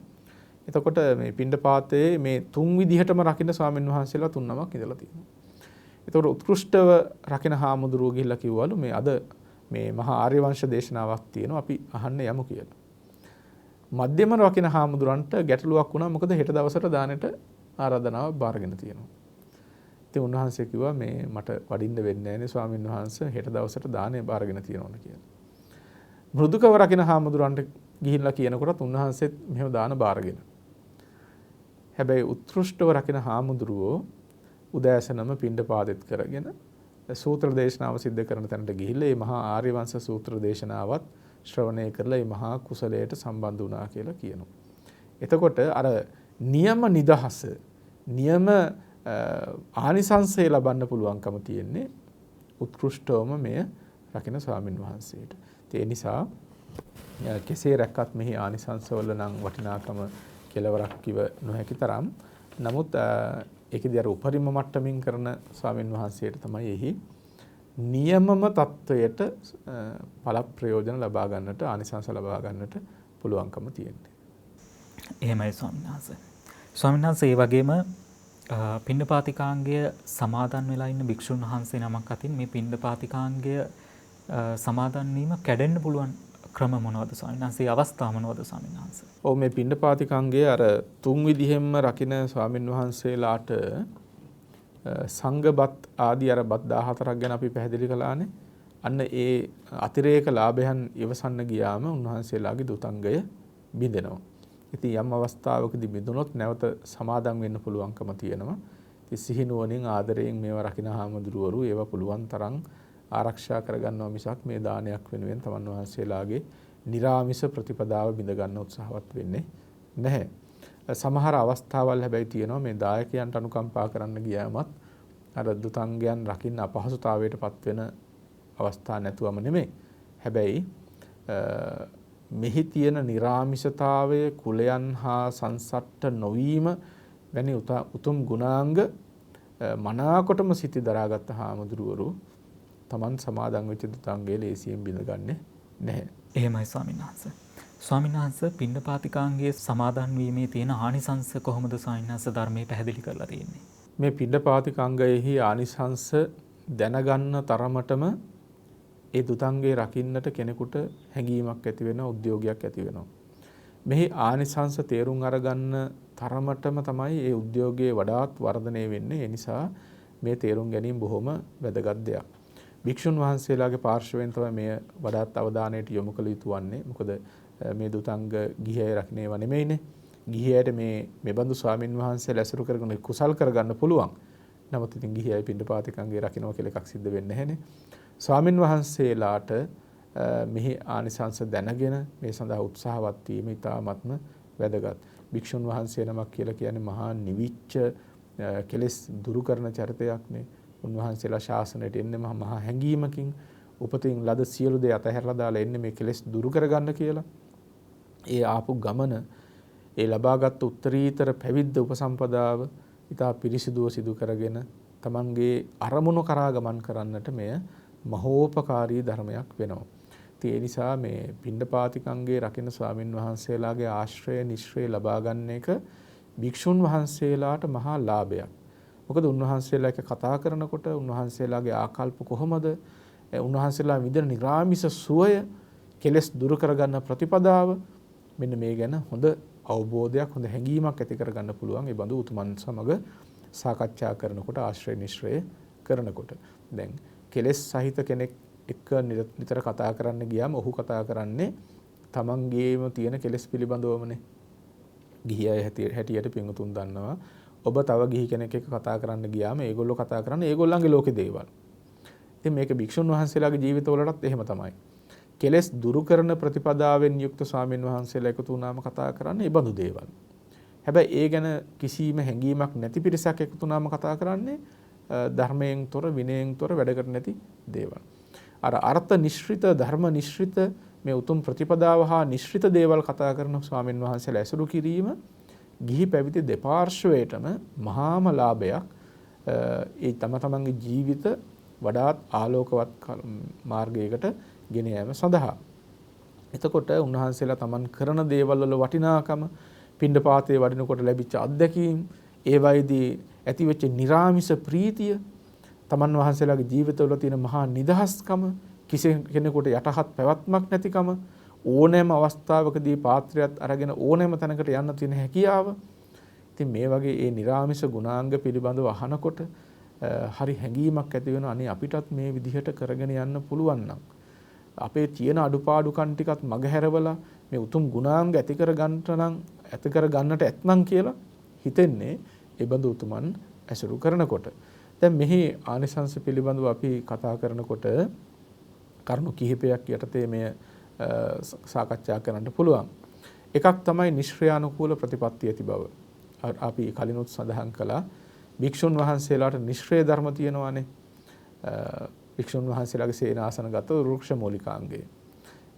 එතකොට මේ පිණ්ඩපාතයේ මේ තුන් විදිහටම රකින්න ස්වාමින් වහන්සේලා තුන් නමක් ඉඳලා තියෙනවා. එතකොට උත්කෘෂ්ඨව රකින්න හාමුදුරුවෝ ගිහිල්ලා කිව්වලු මේ අද මේ මහා ආර්ය වංශ දේශනාවක් තියෙනවා අපි අහන්න යමු කියලා. මධ්‍යම රකින්න හාමුදුරන්ට ගැටලුවක් වුණා මොකද හෙට දවසට දානෙට ආරාධනාවක් බාරගෙන තියෙනවා. ඉතින් උන්වහන්සේ කිව්වා මේ මට වඩින්න වෙන්නේ නැහැ නේ ස්වාමින් වහන්සේ හෙට දවසට දානේ බාරගෙන තියෙනවා කියලා. මෘදුකව රකින්න හාමුදුරන්ට ගිහිල්ලා කියනකොටත් උන්වහන්සේත් මෙහෙම දාන බාරගෙන. හැබැයි උත්කෘෂ්ඨව රකින්න හාමුදුරුවෝ උදෑසනම පිණ්ඩපාතෙත් කරගෙන සූත්‍ර දේශනාව සිද්ධ කරන තැනට ගිහිල්ලා මේ මහා ආර්ය වංශ සූත්‍ර දේශනාවත් ශ්‍රවණය කරලා මේ මහා කුසලයට සම්බන්ධ වුණා කියලා කියනවා. එතකොට අර නියම නිදහස නියම ආනිසංසය ලබන්න පුළුවන්කම තියෙන්නේ උත්කෘෂ්ඨවම මෙය රකින්න ස්වාමින් වහන්සේට. ඒ නිසා කෙසේ රැක්කත් මෙහි ආනිසංසවල නම් වටිනාකම කෙලවරක් කිව නොහැකි තරම්. නමුත් ඒකදී අර උපරිම මට්ටමින් කරන ස්වාමින් වහන්සේට තමයි එහි නියමම තත්වයට ඵල ප්‍රයෝජන ලබා ගන්නට ආනිසංස ලබා ගන්නට පුළුවන්කම තියෙන්නේ. එහෙමයි ස්වාමීන් වහන්සේ. ස්වාමීන් වහන්සේ ඒ වගේම පිණ්ඩපාතිකාංගය සමාදන් වෙලා ඉන්න භික්ෂුන් වහන්සේ නමක් අතින් මේ පිණ්ඩපාතිකාංගය සමාදන් වීම කැඩෙන්න පුළුවන් ක්‍රම මොනවද ස්වාමීන් වහන්සේ? අවස්ථා මොනවද ස්වාමීන් වහන්සේ? ඔව් මේ පිණ්ඩපාතිකාංගය අර තුන් විදිහෙන්ම රකින්න ස්වාමින් වහන්සේලාට සංඝබත් ආදී අර බත් 14ක් ගැන අපි පැහැදිලි කළානේ. අන්න ඒ අතිරේක ලාභයන් ඉවසන්න ගියාම උන්වහන්සේලාගේ දුතංගය බිඳෙනවා. ඉතින් යම් අවස්ථාවකදී බිඳුනොත් නැවත සමාදන් වෙන්න පුළුවන්කම තියෙනවා. ඉතින් සිහිනුවණින් ආදරයෙන් මේවා රකින්න හාමුදුරුවරු ඒවා පුළුවන් තරම් ආරක්ෂා කරගන්නවා මිසක් මේ දානයක් වෙනුවෙන් තමන් වහන්සේලාගේ නිරාමිස ප්‍රතිපදාව බිඳ ගන්න උත්සාහවත් වෙන්නේ නැහැ. සමහර අවස්ථාවල් හැබැයි තියෙනවා මේ දායකයන්ට අනුකම්පා කරන්න ගියාමත් අර දුතංගයන් රකින්න අපහසුතාවයටපත් වෙන අවස්ථා නැතුවම නෙමෙයි. හැබැයි මෙහි තියෙන නිරාමිෂතාවය කුලයන් හා සංසට්ට නොවීම වැනි උතුම් ගුණාංග මනාකොටම සිටි දරාගත්ත හාමුදුරුවරු තමන් සමාදන් වෙච්ච දුතංගයේ ලේසියෙන් බිඳගන්නේ නැහැ. එහෙමයි ස්වාමීන් වහන්සේ. ස්වාමීන් වහන්සේ පිණ්ඩපාතිකාංගයේ සමාදන් වීමේ තියෙන ආනිසංස කොහොමද ස්වාමීන් වහන්සේ ධර්මයේ පැහැදිලි කරලා තියෙන්නේ? මේ පිණ්ඩපාතිකාංගයෙහි ආනිසංස දැනගන්න තරමටම ඒ දුතංගේ රකින්නට කෙනෙකුට හැඟීමක් ඇති වෙනවා, උද්‍යෝගයක් ඇති වෙනවා. මෙහි ආනිසංස තේරුම් අරගන්න තරමටම තමයි ඒ උද්‍යෝගයේ වඩාත් වර්ධනය වෙන්නේ. ඒ නිසා මේ තේරුම් ගැනීම බොහොම වැදගත් දෙයක්. භික්ෂුන් වහන්සේලාගේ පාර්ශවයෙන් තමයි මේ වඩාත් අවධානයට යොමු කළ යුතු වන්නේ. මොකද මේ දුතංග ගිහියයි රකින්නේව නෙමෙයිනේ. ගිහියට මේ බඳු ස්වාමින් වහන්සේ ලැසුරු කරගෙන කුසල් කරගන්න පුළුවන්. නමුත් ඉතින් ගිහියයි පිණ්ඩපාතිකාංගේ රකින්නවා කියලා එකක් සිද්ධ වෙන්නේ නැහැනේ. ස්වාමින් වහන්සේලාට මෙහි ආනිසංස දැනගෙන මේ සඳහා උත්සාහවත් වීම ඉතාමත්ම වැදගත්. භික්ෂුන් වහන්සේ නමක් කියලා කියන්නේ මහා නිවිච්ච කෙලෙස් දුරු කරන චරිතයක්නේ. උන්වහන්සේලා ශාසනයට එන්නේ මහා හැඟීමකින් උපතින් ලද සියලු දේ අතහැරලා දාලා එන්නේ මේ කෙලෙස් දුරු කරගන්න කියලා. ඒ ආපු ගමන ඒ ලබාගත් උත්තරීතර පැවිද්ද උපසම්පදාව ඉතා පිරිසිදුව සිදු කරගෙන තමන්ගේ අරමුණු කරා ගමන් කරන්නට මෙය මහෝපකාරී ධර්මයක් වෙනවා. ඒ නිසා මේ පිණ්ඩපාතිකංගේ රකින්න ස්වාමින් වහන්සේලාගේ ආශ්‍රය නිශ්‍රය ලබා ගන්න එක භික්ෂුන් වහන්සේලාට මහා ලාභයක්. මොකද උන්වහන්සේලා එක කතා කරනකොට උන්වහන්සේලාගේ ආකල්ප කොහොමද? උන්වහන්සේලා විඳින නිරාමිස සුවය, කෙලෙස් දුරු කරගන්න ප්‍රතිපදාව මෙන්න මේ ගැන හොඳ අවබෝධයක්, හොඳ හැඟීමක් ඇති කරගන්න පුළුවන්. ඒ බඳු උතුමන් සමග සාකච්ඡා කරනකොට, ආශ්‍රය නිශ්‍රය කරනකොට. දැන් කෙලෙස් සහිත කෙනෙක් එක්ක නිතර කතා කරන්න ගියාම ඔහු කතා කරන්නේ තමන්ගේම තියෙන කෙලෙස් පිළිබඳවමනේ. ගිහියයි හැටියට පිංගුතුන් දන්නවා. ඔබ තව ගිහි කෙනෙක් එක්ක කතා කරන්න ගියාම ඒගොල්ලෝ කතා කරන්නේ ඒගොල්ලන්ගේ ලෝකේ දේවල්. ඉතින් මේක භික්ෂුන් වහන්සේලාගේ ජීවිතවලටත් එහෙම තමයි. කෙලෙස් දුරු කරන ප්‍රතිපදාවෙන් යුක්ත ස්වාමීන් වහන්සේලා එකතු වුණාම කතා කරන්නේ ඒ බඳු දේවල්. හැබැයි ඒ ගැන කිසිම හැඟීමක් නැති පිරිසක් එකතු වුණාම කතා කරන්නේ ධර්මයෙන් තොර, විනයෙන් තොර වැඩ කර නැති දේවල්. අර අර්ථ නිශ්චිත, ධර්ම නිශ්චිත මේ උතුම් ප්‍රතිපදාව හා නිශ්චිත දේවල් කතා කරන ස්වාමීන් වහන්සේලා ඇසුරු කිරීම ගිහි පැවිදි දෙපාර්ශ්වයටම මහාම ලාභයක්. ඒ තමන්ගේ ජීවිත වඩාත් ආලෝකවත් මාර්ගයකට ගෙන යාම සඳහා. එතකොට උන්වහන්සේලා තමන් කරන දේවල් වල වටිනාකම, පිණ්ඩපාතයේ වඩිනකොට ලැබිච්ච අත්දැකීම්, ඒවයිදී ඇතිවෙච්ච නිරාමිස ප්‍රීතිය, තමන් වහන්සේලාගේ ජීවිතවල තියෙන මහා නිදහස්කම, කිසි කෙනෙකුට යටහත් පැවැත්මක් නැතිකම, ඕනෑම අවස්ථාවකදී පාත්‍රයත් අරගෙන ඕනෑම තැනකට යන්න තියෙන හැකියාව. ඉතින් මේ වගේ ඒ නිරාමිස ගුණාංග පිළිබඳව අහනකොට හරි හැඟීමක් ඇති වෙනවා. අනේ අපිටත් මේ විදිහට කරගෙන යන්න පුළුවන් නම්, අපේ තියෙන අඩුපාඩුකම් ටිකත් මගහැරවලා මේ උතුම් ගුණාංග ඇති කර ගන්නට ඇත්නම් කියලා හිතෙන්නේ ඒ බඳු උතුමන් ඇසුරු කරනකොට. දැන් මෙහි ආනිසංස පිළිබඳව අපි කතා කරනකොට කරුණු කිහිපයක් යටතේ මේ සාකච්ඡා කරන්න පුළුවන්. එකක් තමයි නිශ්‍රයානුකූල ප්‍රතිපත්තිය ඇති බව. අපි කලිනුත් සඳහන් කළා භික්ෂුන් වහන්සේලාට නිශ්‍රය ධර්ම තියෙනවානේ. භික්ෂුන් වහන්සේලාගේ සේනාසන ගත්තොත් වෘක්ෂ මූලිකාංගය.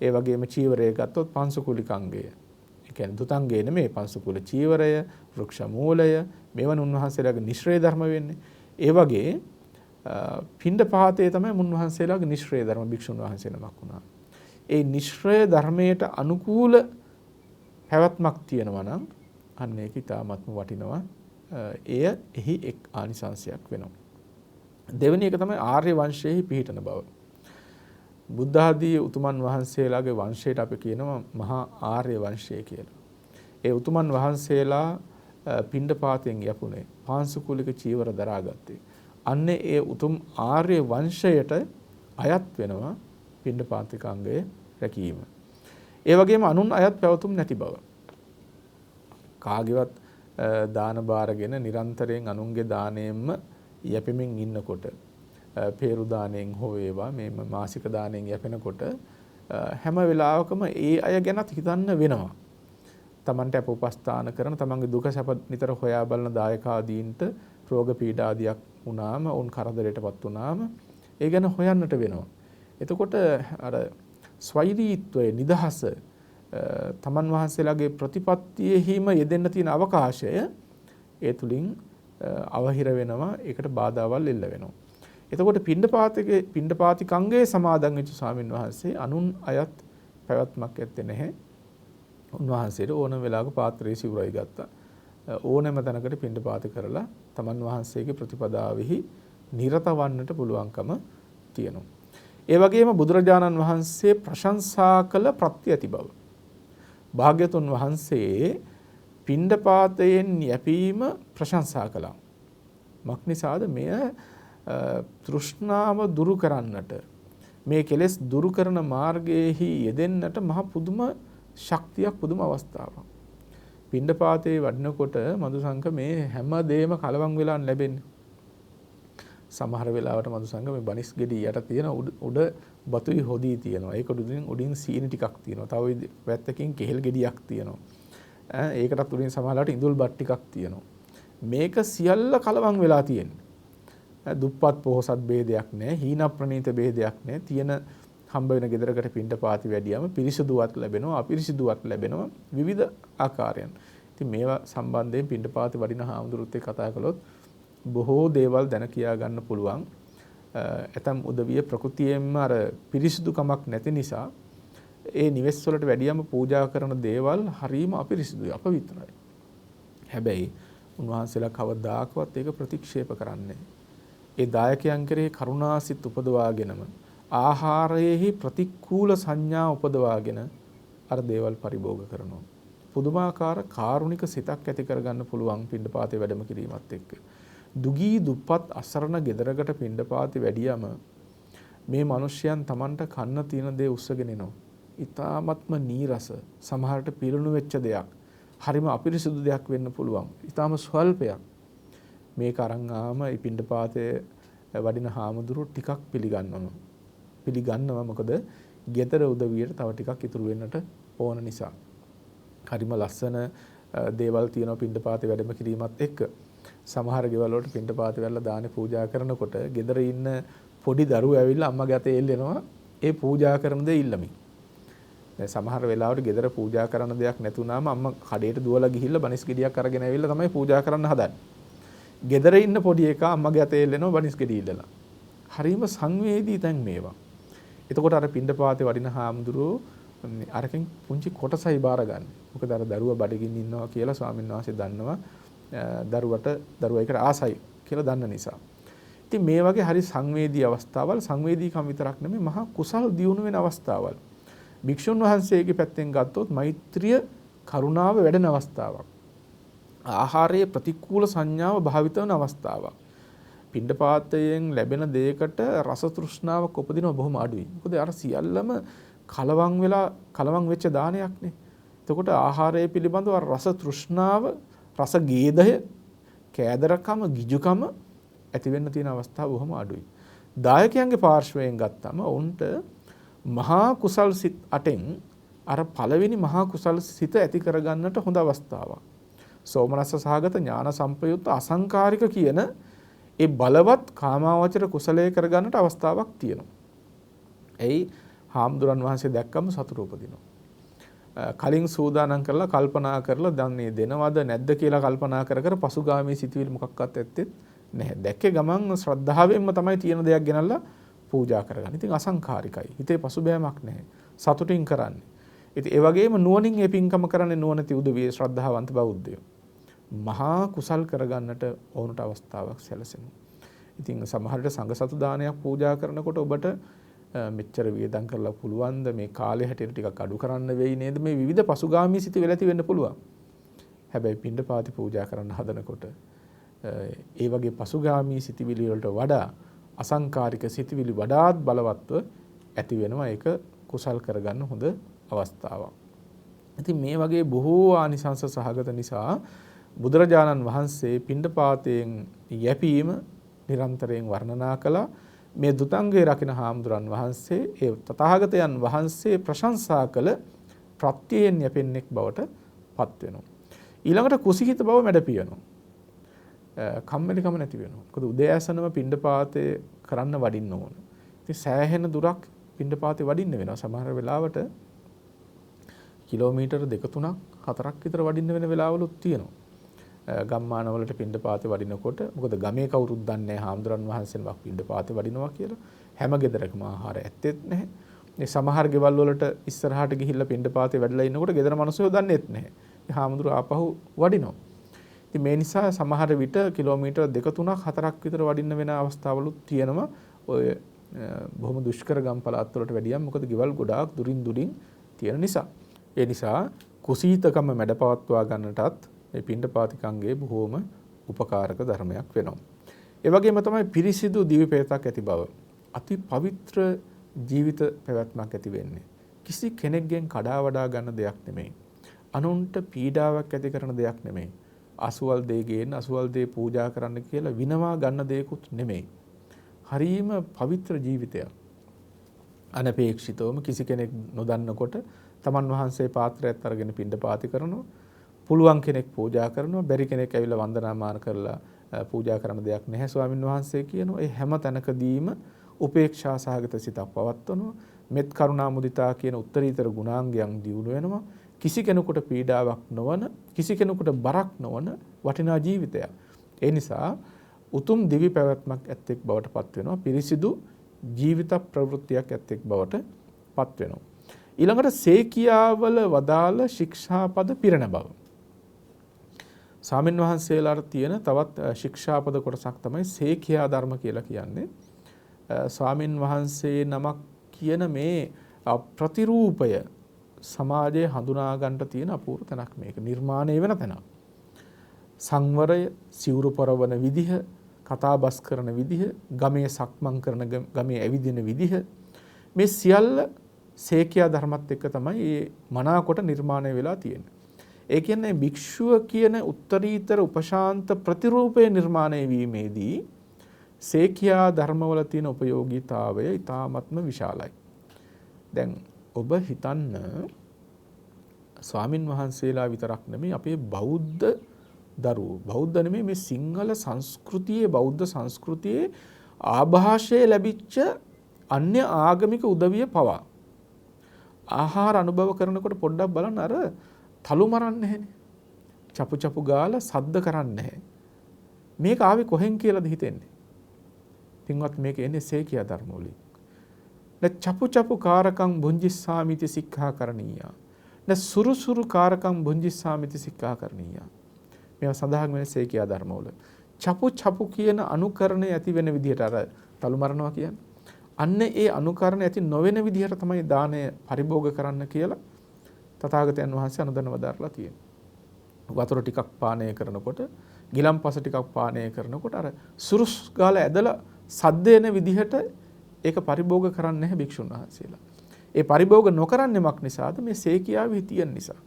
ඒ වගේම චීවරය ගත්තොත් පංසුකුලිකාංගය. ඒ කියන්නේ දුතංගය නෙමෙයි, පංසුකුල චීවරය, වෘක්ෂ මූලය, මේවන් උන්වහන්සේලාගේ නිශ්‍රය ධර්ම වෙන්නේ. ඒ වගේ පිණ්ඩපාතයේ තමයි උන්වහන්සේලාගේ නිශ්‍රය ධර්ම භික්ෂුන් වහන්සේ නමක් වුණා. ඒ නිශ්‍රය ධර්මයට අනුකූල පැවැත්මක් තියෙනවා නම් අන්න ඒක ඉතාමත්ම වටිනවා එය එහි එක් ආනිසංශයක් වෙනවා. දෙවෙනි එක තමයි ආර්ය වංශයේ පිහිටන බව. බුද්ධ ආදී උතුමන් වහන්සේලාගේ වංශයට අපි කියනවා මහා ආර්ය වංශය කියලා. ඒ උතුමන් වහන්සේලා පිණ්ඩපාතයෙන් යපුනේ පාංශුකූලික චීවර දරාගත්තේ. අන්නේ ඒ උතුම් ආර්ය වංශයට අයත් වෙනවා පිණ්ඩපාතිකාංගය රැකීම. ඒ වගේම අනුන් අයත් පැවතුම් නැති බව. කාගේවත් දාන බාරගෙන නිරන්තරයෙන් අනුන්ගේ දාණයෙන්ම යැපෙමින් ඉන්නකොට පේරු දාණයෙන් හෝ වේවා මේ මාසික දාණයෙන් යැපෙනකොට හැම වෙලාවකම ඒ අය ගැනත් හිතන්න වෙනවා. තමන්ට අප උපස්ථාන කරන තමන්ගේ දුක සැප නිතර හොයා බලන දායකාදීන්ට රෝග පීඩා ආදියක් වුණාම වුන් කරදරයටපත් වුණාම ඒ ගැන හොයන්නට වෙනවා. එතකොට අර ස්වෛරීත්වය නිදහස තමන් වහන්සේලාගේ ප්‍රතිපත්තියෙහිම යෙදෙන්න තියෙන අවකාශය ඒ තුලින් අවහිර වෙනවා. ඒකට බාධාවල් එල්ල වෙනවා. එතකොට පිණ්ඩපාතිකංගයේ සමාදන් වෙච්ච ස්වාමීන් වහන්සේ අනුන් අයත් පැවැත්මක් ඇත්තේ නැහැ. උන්වහන්සේට ඕනම වෙලාවක පාත්‍රයේ සිවුරයි ගත්තා. ඕනෑම තැනකට පිණ්ඩපාත කරලා තමන් වහන්සේගේ ප්‍රතිපදාවෙහි නිරත වන්නට පුළුවන්කම තියෙනවා. ඒ වගේම බුදුරජාණන් වහන්සේ ප්‍රශංසා කළ ප්‍රත්‍ය ඇති බව. භාග්‍යතුන් වහන්සේ පිණ්ඩපාතයෙන් යැපීම ප්‍රශංසා කළා. මක්නිසාද මෙය තෘෂ්ණාව දුරු කරන්නට මේ කෙලෙස් දුරු කරන මාර්ගයේහි යෙදෙන්නට මහ පුදුම ශක්තියක් පුදුම අවස්ථාවක්. පිණ්ඩපාතේ වඩනකොට මදුසංඝ මේ හැම දෙයක්ම කලවම් වෙලා ලැබෙන්නේ. සමහර වෙලාවට මදුසංඝ මේ බනිස් ගෙඩි යට තියෙන උඩ බතුයි හොදී තියෙනවා. ඒක උඩින් සීනි ටිකක් තියෙනවා. තව පැත්තකින් කෙහෙල් ගෙඩියක් තියෙනවා. ඒකටත් උඩින් සමහරවිට ඉඳුල් බත් ටිකක් තියෙනවා. මේක සියල්ල කලවම් වෙලා තියෙන්නේ. දුප්පත් පොහොසත් ભેදයක් නැහැ. හීන ප්‍රනීත ભેදයක් නැහැ. තියෙන හම්බ වෙන ගෙදරකට පිණ්ඩපාති වැඩියම පිරිසිදුවත් ලැබෙනවා, අපිරිසිදුවත් ලැබෙනවා විවිධ ආකාරයන්. ඉතින් මේවා සම්බන්ධයෙන් පිණ්ඩපාති වඩින හාමුදුරුවොත් එක්ක කතා කළොත් බොහෝ දේවල් දැන කියා ගන්න පුළුවන්. ඇතම් උදවිය ප්‍රകൃතියෙන්ම අර පිරිසිදුකමක් නැති නිසා ඒ නිවෙස් වලට වැඩියම පූජා කරන දේවල් හරීම අපිරිසිදුයි, අපවිත්‍රයි. හැබැයි උන්වහන්සේලා කවදාකවත් ඒක ප්‍රතික්ෂේප කරන්නේ ඒ දායකයන් කෙරෙහි කරුණාසිත උපදවාගෙනම ආහාරයේහි ප්‍රතිකූල සංඥා උපදවාගෙන අර දේවල් පරිභෝග කරනවා. පුදුමාකාර කාරුණික සිතක් ඇති කරගන්න පුළුවන් පිණ්ඩපාතේ වැඩම කිරීමත් එක්ක. දුගී දුප්පත් අසරණ ගෙදරකට පිණ්ඩපාතේ වැඩියම මේ මිනිස්යන් Tamanට කන්න තියෙන දේ උස්සගෙන එනවා. ඊ타ත්ම නීරස, සමහරට පිරුණු වෙච්ච දෙයක්, හරිම අපිරිසුදු දෙයක් වෙන්න පුළුවන්. ඊටාම ස්වල්පයක්. මේක අරන් ආම මේ පිණ්ඩපාතේ වඩින හාමුදුරුවෝ ටිකක් පිළිගන්නවා. මොකද ගෙදර උදවියට තව ටිකක් ඉතුරු වෙන්නට ඕන නිසා. හරිම ලස්සන දේවල් තියෙනවා පිණ්ඩපාතේ වැඩම කිරීමත් එක්ක. සමහර ගෙවල් වලට පිණ්ඩපාතේ වැල්ලා දානේ පූජා කරනකොට ගෙදර ඉන්න පොඩි දරුවෝ ඇවිල්ලා අම්මගේ අතේ එල්ලෙනවා ඒ පූජා කරන දේ ඉල්ලමින්. දැන් සමහර වෙලාවට ගෙදර පූජා කරන දෙයක් නැතුණාම අම්මා කඩේට දුවලා ගිහිල්ලා බනිස් ගෙඩියක් අරගෙන ඇවිල්ලා තමයි පූජා කරන්න හදන්නේ. ගෙදර ඉන්න පොඩි එකා අම්මගේ අතේ එල්ලෙනවා බනිස් ගෙඩි ඉල්ලලා. හරිම සංවේදී තැන් මේවා. එතකොට අර පිණ්ඩපාතේ වඩින හාමුදුරුවෝ අරකින් පුංචි කොටසයි බාරගන්නේ. මොකද අර දරුවා බඩගින්න ඉන්නවා කියලා ස්වාමීන් වහන්සේ දන්නවා. දරුවා එකට ආසයි කියලා දන්න නිසා. ඉතින් මේ වගේ හරි සංවේදී අවස්ථාවල්, සංවේදීකම් විතරක් නෙමෙයි මහා කුසල් දියුණු වෙන අවස්ථාවල්. භික්ෂුන් වහන්සේගේ පැත්තෙන් ගත්තොත් මෛත්‍රිය, කරුණාව වැඩෙන අවස්ථාවක්. ආහාරයේ ප්‍රතිකූල සංඥාව භාවිත වන අවස්ථාවක්. පිණ්ඩපාතයෙන් ලැබෙන දෙයකට රස තෘෂ්ණාවක් උපදිනවා බොහොම අඩුයි. මොකද අර සියල්ලම කලවම් වෙච්ච දානයක්නේ. එතකොට ආහාරය පිළිබඳව රස තෘෂ්ණාව, රස ගේදය, කෑදරකම, ගිජුකම ඇති වෙන්න තියෙන අවස්ථා බොහොම අඩුයි. දායකයන්ගේ පාර්ශ්වයෙන් ගත්තම උන්ට මහා කුසල් සිත් 8න් අර පළවෙනි මහා කුසල් සිත ඇති කරගන්නට හොඳ අවස්ථාවක්. සෝමනස්ස සහගත ඥාන සම්පයුක්ත අසංකාරික කියන ඒ බලවත් කාමාවචර කුසලයේ කරගන්නට අවස්ථාවක් තියෙනවා. එයි හාමුදුරන් වහන්සේ දැක්කම සතුට උපදිනවා. කලින් සූදානම් කරලා කල්පනා කරලා දැන් මේ දෙනවද නැද්ද කියලා කල්පනා කර කර පසුගාමී සිතුවිලි මොකක්වත් ඇත්තේ නැහැ. දැක්කේ ගමන් ශ්‍රද්ධාවෙන්ම තමයි තියෙන දෙයක් ගෙනල්ලා පූජා කරගන්න. ඉතින් අසංකාරිකයි. හිතේ පසුබෑමක් නැහැ. සතුටින් කරන්නේ. ඉතින් ඒ වගේම නුවණින් මේ පින්කම කරන්නේ නුවණති උදවිය ශ්‍රද්ධාවන්ත බෞද්ධයෝ. මහා කුසල් කරගන්නට ඕනට අවස්ථාවක් සැලසෙනවා. ඉතින් සමහර විට සංඝ සතු දානයක් පූජා කරනකොට ඔබට මෙච්චර වියදම් කරලා පුළුවන්ද මේ කාලේ හැටියට ටිකක් අඩු කරන්න වෙයි නේද මේ විවිධ පසුගාමී සිතුවිලි ඇති වෙන්න පුළුවන්. හැබැයි පිණ්ඩපාති පූජා කරන්න හදනකොට ඒ වගේ පසුගාමී සිතුවිලි වලට වඩා අසංකාරික සිතුවිලි වඩාත් බලවත්ව ඇති වෙනවා. ඒක කුසල් කරගන්න හොඳ අවස්ථාවක්. ඉතින් මේ වගේ බොහෝ ආනිසංස සහගත නිසා බුදුරජාණන් වහන්සේ පිණ්ඩපාතයෙන් යැපීම නිරන්තරයෙන් වර්ණනා කළා. මේ දුතංගයේ රකින්න හාමුදුරන් වහන්සේ ඒ තථාගතයන් වහන්සේ ප්‍රශංසා කළ ප්‍රත්‍යයෙන් යැපෙන්නෙක් බවට පත් වෙනවා. ඊළඟට කුසීත බව මැඩපියනවා. කම්මැලිකම නැති වෙනවා. මොකද උදෑසනම පිණ්ඩපාතේ කරන්න වඩින්න ඕන. ඉතින් සෑහෙන දුරක් පිණ්ඩපාතේ වඩින්න වෙනවා. සමහර වෙලාවට කිලෝමීටර් 2 3 4ක් විතර වඩින්න වෙන වෙලාවලුත් තියෙනවා. ගම්මානවලට පිණ්ඩපාතේ වඩිනකොට මොකද ගමේ කවුරුත් දන්නේ නැහැ හාමුදුරන් වහන්සේනමක් පිණ්ඩපාතේ වඩිනවා කියලා. හැම ගෙදරකම ආහාර ඇත්තෙත් නැහැ. මේ සමහර ගෙවල් වලට ඉස්සරහට ගිහිල්ලා පිණ්ඩපාතේ වැඩලා ඉන්නකොට ගෙදර මිනිස්සුયો දන්නේත් නැහැ. ඒ හාමුදුර ආපහු වඩිනවා. ඉතින් මේ නිසා සමහර විට කිලෝමීටර් 2 3 4ක් විතර වඩින්න වෙන අවස්ථාවලුත් තියෙනවා. ඔය බොහොම දුෂ්කර ගම් පළාත් වලට වැඩියම් මොකද ගෙවල් ගොඩාක් දුරින් තියෙන නිසා. ඒ නිසා කුසීතකම මැඩපවත්වා ගන්නටත් මේ පිණ්ඩපාතිකංගේ බොහෝම උපකාරක ධර්මයක් වෙනවා. ඒ වගේම තමයි පිරිසිදු දිවි පෙතක් ඇති බව. අති පවිත්‍ර ජීවිත පැවැත්මක් ඇති වෙන්නේ. කිසි කෙනෙක්ගෙන් කඩා වඩා ගන්න දෙයක් නෙමෙයි. අනුන්ට පීඩාවක් ඇති කරන දෙයක් නෙමෙයි. අසුවල් දේ ගේන්න අසුවල් දේ පූජා කරන්න කියලා විනවා ගන්න දෙයක්ුත් නෙමෙයි. හරීම පවිත්‍ර ජීවිතයක්. අනපේක්ෂිතවම කිසි කෙනෙක් නොදන්නකොට තමන් වහන්සේ පාත්‍රයක් අරගෙන පිණ්ඩපාති කරනවා. පුළුවන් කෙනෙක් පූජා කරනවා. බැරි කෙනෙක් ඇවිල්ලා වන්දනාමාන කරලා පූජා කරන දෙයක් නැහැ ස්වාමින් වහන්සේ කියනවා. ඒ හැම තැනකදීම උපේක්ෂා සහගත සිතක් පවත්වනවා. මෙත් කරුණා මුදිතා කියන උත්තරීතර ගුණාංගයන් දියුණු වෙනවා. කිසි කෙනෙකුට පීඩාවක් නොවන කිසි කෙනෙකුට බරක් නොවන වටිනා ජීවිතයක්. ඒ නිසා උතුම් දිවි පැවැත්මක් ඇත්තෙක් බවට පත් වෙනවා. පිරිසිදු ජීවිත ප්‍රවෘත්තියක් ඇත්තෙක් බවට පත් වෙනවා. ඊළඟට සේකියාවල වදාළ ශික්ෂාපද පිරණ බව. ස්වාමින් වහන්සේලාට තියෙන තවත් ශික්ෂාපද කොටසක් තමයි සේකියා ධර්ම කියලා කියන්නේ. ස්වාමින් වහන්සේ නමක් කියන මේ ප්‍රතිරූපය සමාජයේ හඳුනා ගන්නට තියෙන අපූර්ව තැනක් මේක. නිර්මාණය වෙන තැනක්. සංවරය, සිවුරු පොරවන විදිහ, කතා බස් කරන විදිහ, ගමේ සක්මන් කරන ගමේ ඇවිදින විදිහ මේ සියල්ල සේකියා ධර්මත් එක්ක තමයි මේ මනාකොට නිර්මාණය වෙලා තියෙන්නේ. ඒ කියන්නේ භික්ෂුව කියන උත්තරීතර උපශාන්ත ප්‍රතිරූපය නිර්මාණය වීමේදී සේකියා ධර්මවල තියෙන උපයෝගීතාවය ඉතාමත්ම විශාලයි. දැන් ඔබ හිතන්න ස්වාමින් වහන්සේලා විතරක් නෙමෙයි අපේ බෞද්ධ දරුවෝ බෞද්ධ නෙමෙයි මේ සිංහල සංස්කෘතියේ බෞද්ධ සංස්කෘතියේ ආభాෂයේ ලැබිච්ච අන්‍ය ආගමික උදවිය පවා ආහාර අනුභව කරනකොට පොඩ්ඩක් බලන්න අර තලු මරන්නේ නැහැනේ. චපු චපු ගාලා සද්ද කරන්නේ නැහැ. මේක ආවේ කොහෙන් කියලාද හිතෙන්නේ? පින්වත් මේක එන්නේ සේකියා ධර්ම වලින්. න චපු චපු කාරකං භුංජිස්සාමිති සික්ඛාකරණීය. න සුරුසුරු කාරකං භුංජිස්සාමිති සික්ඛාකරණීය. මේවා සඳහන් වෙන සේකියා ධර්ම වල. චපු චපු කියන අනුකරණය ඇති වෙන විදිහට අර තලු මරනවා කියන්නේ. අන්න ඒ අනුකරණය ඇති නොවන විදිහට තමයි දාණය පරිභෝග කරන්න කියලා තථාගතයන් වහන්සේ අනුදැන වදාරලා තියෙනවා. වතුර ටිකක් පානය කරනකොට, ගිලම්පස ටිකක් පානය කරනකොට අර සුරුස් ගාලා ඇදලා සද්ද එන විදිහට ඒක පරිභෝග කරන්නේ නැහැ භික්ෂුන් වහන්සේලා. ඒ පරිභෝග නොකරන්නේ මක් නිසාද? මේ සේකියාවෙහි තියෙන නිසා.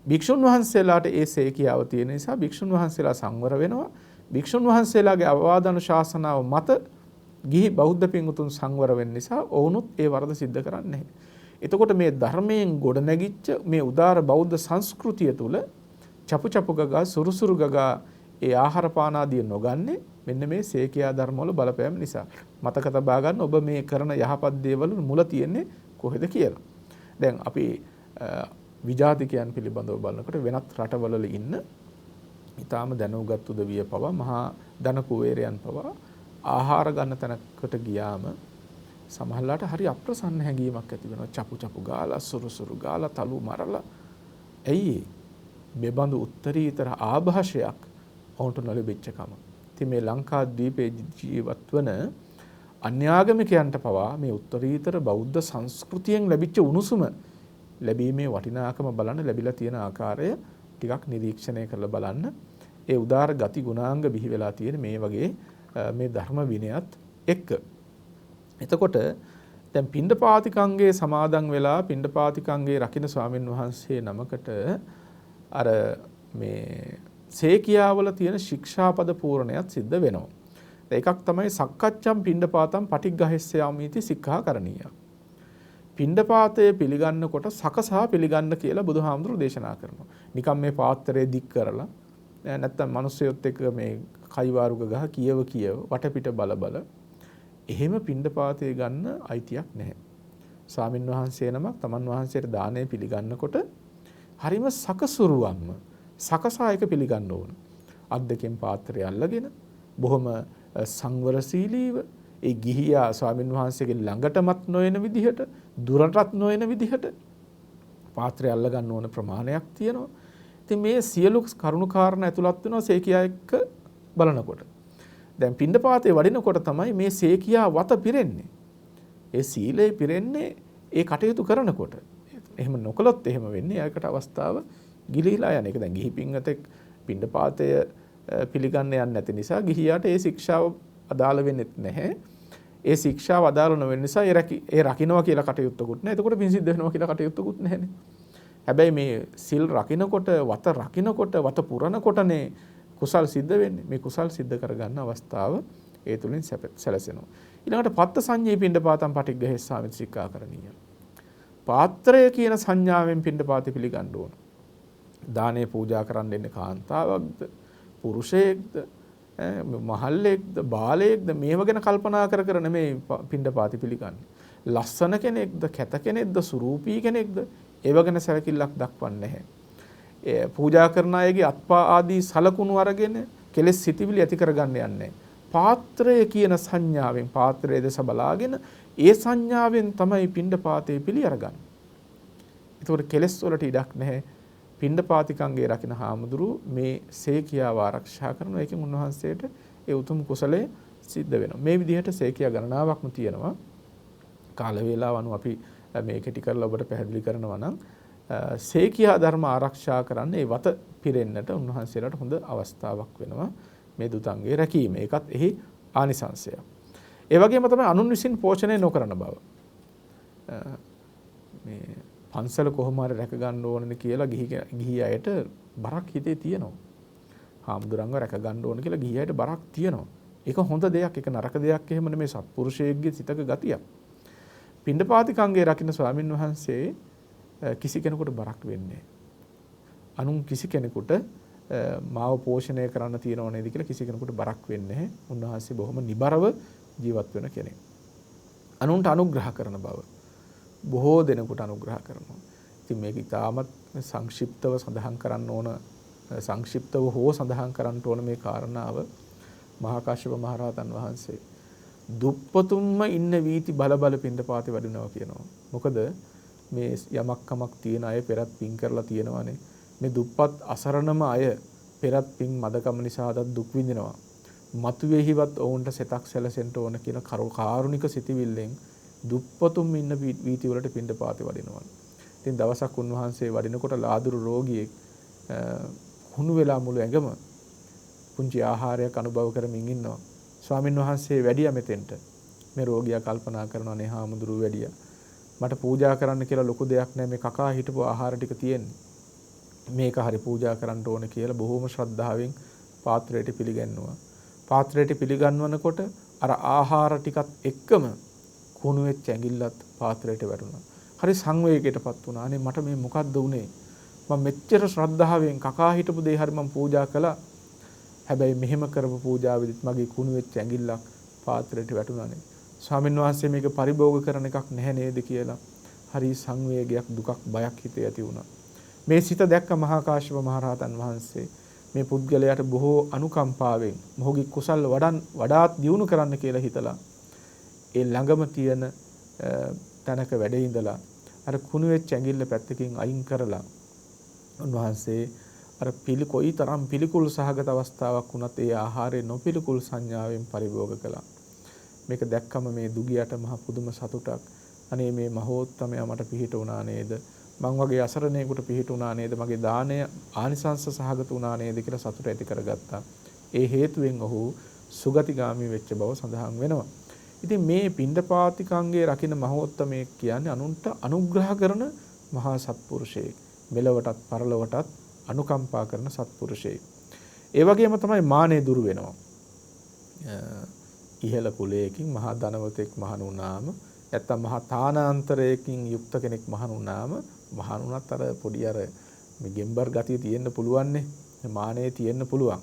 භික්ෂුන් වහන්සේලාට ඒ සේකියාව තියෙන නිසා භික්ෂුන් වහන්සේලා සංවර වෙනවා. භික්ෂුන් වහන්සේලාගේ අවවාද අනුශාසනාව මත ගිහි බෞද්ධ පින්වතුන් සංවර වෙන්න නිසා ඔවුනුත් ඒ වරද සිද්ධ කරන්නේ නැහැ. එතකොට මේ ධර්මයෙන් ගොඩ නැගිච්ච මේ උදාර බෞද්ධ සංස්කෘතිය තුළ චපු චපු ගගා සුරුසුරු ගගා ඒ ආහාර පාන ආදිය නොගන්නේ මෙන්න මේ සේකියා ධර්ම වල බලපෑම නිසා. මතක තබා ගන්න ඔබ මේ කරන යහපත් දේවල් මුල තියෙන්නේ කොහෙද කියලා. දැන් අපි විජාතිකයන් පිළිබඳව බලනකොට වෙනත් රටවල ඉන්න ඊටාම දැනුගත් උදවිය පවා මහා ධන කුවේරයන් පවා ආහාර ගන්න තැනකට ගියාම සමහරලාට හරි අප්‍රසන්න හැඟීමක් ඇති වෙනවා. චපු චපු ගාලා සුරුසුරු ගාලා තලු මරලා. ඇයි මෙබඳු උත්තරීතර ආభాෂයක් ඔවුන්ට නොලැබෙච්ච කම. ඉතින් මේ ලංකාද්වීපයේ ජීවත් වන අන්‍යාගමිකයන්ට පවා මේ උත්තරීතර බෞද්ධ සංස්කෘතියෙන් ලැබිච්ච උණුසුම ලැබීමේ වටිනාකම බලන්න ලැබිලා තියෙන ආකාරය ටිකක් නිරීක්ෂණය කරලා බලන්න. ඒ උදාර ගති ගුණාංග බිහි වෙලා තියෙන මේ වගේ මේ ධර්ම විනයත් එක්ක. එතකොට දැන් පිණ්ඩපාතිකංගේ සමාදන් වෙලා පිණ්ඩපාතිකංගේ රකින්න ස්වාමින් වහන්සේ නමකට අර මේ සේකියාවල තියෙන ශික්ෂාපද පූර්ණයත් සිද්ධ වෙනවා. එකක් තමයි සක්කච්ඡම් පිණ්ඩපාතම් පටිග්ගහස්සයාමීති සික්ඛාකරණීය. පිණ්ඩපාතය පිළිගන්නකොට සකසා පිළිගන්න කියලා බුදුහාමුදුරුවෝ දේශනා කරනවා. නිකම් මේ පාත්‍රය දික් කරලා නැත්තම් මිනිස්සුයොත් එක්ක මේ කයිවාරුක ගහ කියව වටපිට බල එහෙම පිණ්ඩපාතය ගන්න අයිතියක් නැහැ. ස්වාමින් වහන්සේ නමක් තමන් වහන්සේට දානය පිළිගන්නකොට හරිම සකසුරුවම්ම සකසා එක පිළිගන්න ඕන. අත් දෙකෙන් පාත්‍රය අල්ලගෙන බොහොම සංවරශීලීව ඒ ගිහියා ස්වාමින් වහන්සේගේ ළඟටමත් නොයන විදිහට දුරටත් නොයන විදිහට පාත්‍රය අල්ල ගන්න ඕන ප්‍රමාණයක් තියෙනවා. ඉතින් මේ සියලු කරුණු කාරණා ඇතුළත් වෙනවා සේකියා එක්ක බලනකොට. දැන් පිණ්ඩපාතේ වඩිනකොට තමයි මේ සේකියා වත පිරෙන්නේ. ඒ සීලය පිරෙන්නේ ඒ කටයුතු කරනකොට. එහෙම නොකළොත් එහෙම වෙන්නේ ඒකට අවස්ථාව ගිලිහිලා යන එක. දැන් ගිහි පින්වතෙක් පිණ්ඩපාතය පිළිගන්න යන්නේ නැති නිසා ගිහියාට ඒ ශික්ෂාව අදාළ වෙන්නේ නැහැ. ඒ ශික්ෂාව අදාළ නොවෙන නිසා ඒ රකින්නවා කියලා කටයුත්තකුත් නැහැ. එතකොට පින් සිද්ධ වෙනවා කියලා කටයුත්තකුත් නැහැනේ. හැබැයි මේ සිල් රකින්නකොට වත රකින්නකොට වත පුරනකොටනේ කුසල් සිද්ධ වෙන්නේ. මේ කුසල් සිද්ධ කරගන්න අවස්ථාව ඒ තුලින් සැලසෙනවා. ඊළඟට පත්ත සංඤේ පිණ්ඩපාතම් පටිග්ගහස්සාමිති සික්ඛාකරණීය. පාත්‍රය කියන සංඥාවෙන් පිණ්ඩපාතේ පිළිගන්න ඕන. දානේ පූජා කරන්න දෙන්නේ කාන්තාවක්ද පුරුෂයෙක්ද මහල්ලෙක්ද බාලයෙක්ද මේව ගැන කල්පනා කර නෙමෙයි පිණ්ඩපාති පිළිගන්නේ. ලස්සන කෙනෙක්ද කැත කෙනෙක්ද සුරූපී කෙනෙක්ද ඒව ගැන සැලකිල්ලක් දක්වන්නේ නැහැ. පූජා කරන අයගේ අත්පා ආදී සලකුණු අරගෙන කෙලෙස් සිටිවිලි ඇති කරගන්න යන්නේ. පාත්‍රය කියන සංඥාවෙන් පාත්‍රයේ දෙස බලාගෙන ඒ සංඥාවෙන් තමයි පිණ්ඩපාතේ පිළි අරගන්නේ. ඒතකොට කෙලෙස් වලට ඉඩක් නැහැ. පිණ්ඩපාතිකංගේ රකින්න හාමුදුරු මේ සේකියාව ආරක්ෂා කරනවා. ඒකෙන් උන්වහන්සේට ඒ උතුම් කුසලයේ සිද්ධ වෙනවා. මේ විදිහට සේකියා ගණනාවක්ම තියෙනවා. කාල වේලාව අනුව අපි මේ කෙටි කරලා ඔබට පැහැදිලි කරනවා නම් සේකියා ධර්ම ආරක්ෂා කරන්න ඒ වත පිරෙන්නට උන්වහන්සේලාට හොඳ අවස්ථාවක් වෙනවා මේ දුතංගේ රැකීම. ඒකත් එහි ආනිසංශය. ඒ වගේම තමයි අනුන් විසින් පෝෂණය නොකරන බව. මේ පන්සල කොහොම හරි රැක ගන්න ඕනද කියලා ගිහි අයට බරක් හිතේ තියෙනවා. හාමුදුරන්ව රැක ගන්න ඕන කියලා ගිහි අයට බරක් තියෙනවා. ඒක හොඳ දෙයක්. ඒක නරක දෙයක් එහෙම නෙමෙයි. සත්පුරුෂයෙක්ගේ සිතක ගතියක්. පිණ්ඩපාතිකංගේ රකින්න ස්වාමින් වහන්සේ කිසි කෙනෙකුට බරක් වෙන්නේ නැහැ. අනුන් කිසි කෙනෙකුට මාව පෝෂණය කරන්න තියනව නේද කියලා කිසි කෙනෙකුට බරක් වෙන්නේ නැහැ. උන්වහන්සේ බොහොම නිබරව ජීවත් වෙන කෙනෙක්. අනුන්ට අනුග්‍රහ කරන බව බොහෝ දෙනෙකුට අනුග්‍රහ කරනවා. ඉතින් මේක ඉතාමත් සංක්ෂිප්තව සඳහන් කරන්න ඕන සංක්ෂිප්තව හෝ සඳහන් කරන්න ඕන මේ කාරණාව මහා කාශ්‍යප මහ රහතන් වහන්සේ දුප්පතුම්ම ඉන්න වීති බල පිණ්ඩපාතේ වඩිනවා කියනවා. මොකද මේ යමක් කමක් තියෙන අය පෙරත් පින් කරලා තියෙනවානේ. මේ දුප්පත් අසරණම අය පෙරත් පින් මදකම නිසා දුක් විඳිනවා. මතුවේහිවත් ඔවුන්ට සෙතක් සැලසෙන්න ඕන කියන කාරුණික සිතිවිල්ලෙන් දුප්පතුම් ඉන්න වීති වලට පිණ්ඩපාතේ වඩිනවා. ඉතින් දවසක් උන්වහන්සේ වඩිනකොට ලාදුරු රෝගියෙක් හුණු වෙලා මුළු ඇඟම පුංචි ආහාරයක් අනුභව කරමින් ඉන්නවා. ස්වාමින් වහන්සේ වැඩියා මෙතෙන්ට. මේ රෝගියා කල්පනා කරනවා නේ හාමුදුරුවෝ වැඩියා. මට පූජා කරන්න කියලා ලොකු දෙයක් නැහැ. මේ කකා හිටපු ආහාර ටික තියෙන්නේ. මේක හරි පූජා කරන්න ඕන කියලා බොහොම ශ්‍රද්ධාවෙන් පාත්‍රයට පිළිගන්නවා. පාත්‍රයට පිළිගන්වනකොට අර ආහාර ටිකත් එක්කම කුණු වෙච්ච ඇඟිල්ලත් පාත්‍රයට වැටුණා. හරි සංවේගයකටපත් වුණා. අනේ මට මේ මොකද්ද උනේ? මම මෙච්චර ශ්‍රද්ධාවෙන් කකා හිටපු දේ හරි මම පූජා කළා. හැබැයි මෙහෙම කරපු පූජාවෙදිත් මගේ කුණු වෙච්ච ඇඟිල්ලක් පාත්‍රයට වැටුණානේ. ස්වාමීන් වහන්සේ මේක පරිභෝග කරන එකක් නැහැ නේද කියලා හරි සංවේගයක් දුකක් බයක් හිතේ ඇති වුණා. මේ සිත දැක්ක මහා කාශ්‍යප මහ රහතන් වහන්සේ මේ පුද්ගලයාට බොහෝ අනුකම්පාවෙන් මොහුගේ කුසල් වඩාත් දියුණු කරන්න කියලා හිතලා ඒ ළඟම තියෙන තැනක වැඩ ඉඳලා අර කුණු වෙච්ච ඇඟිල්ල පැත්තකින් අයින් කරලා උන්වහන්සේ අර කොයි තරම් පිළිකුල් සහගත අවස්ථාවක් වුණත් ඒ ආහාරය නොපිළිකුල් සංඥාවෙන් පරිභෝග කළා. මේක දැක්කම මේ දුගියට මහ පුදුම සතුටක්. අනේ මේ මහෝත්තමයා මට පිහිට වුණා නේද? මං වගේ අසරණයෙකුට පිහිට වුණා නේද? මගේ දාණය ආනිසංස සහගත වුණා නේද කියලා සතුට ඇති කරගත්තා. ඒ හේතුවෙන් ඔහු සුගතිගාමී වෙච්ච බව සඳහන් වෙනවා. ඉතින් මේ පිණ්ඩපාතිකංගේ රකින්න මහෝත්තමයෙක් කියන්නේ අනුන්ට අනුග්‍රහ කරන මහා සත්පුරුෂයෙක්. මෙලවටත් පරලොවටත් අනුකම්පා කරන සත්පුරුෂයෙක්. ඒ වගේම තමයි මානෙ දුරු වෙනවා. ඉහළ කුලයකින් මහා ධනවතෙක් මහණ වුණාම නැත්තම් මහා තානාන්තරයකින් යුක්ත කෙනෙක් මහණ වුණාම මහණ වුණත් අර පොඩි අර මේ ගෙම්බර් ගතිය තියෙන්න පුළුවන්නේ. මානෙ තියෙන්න පුළුවන්.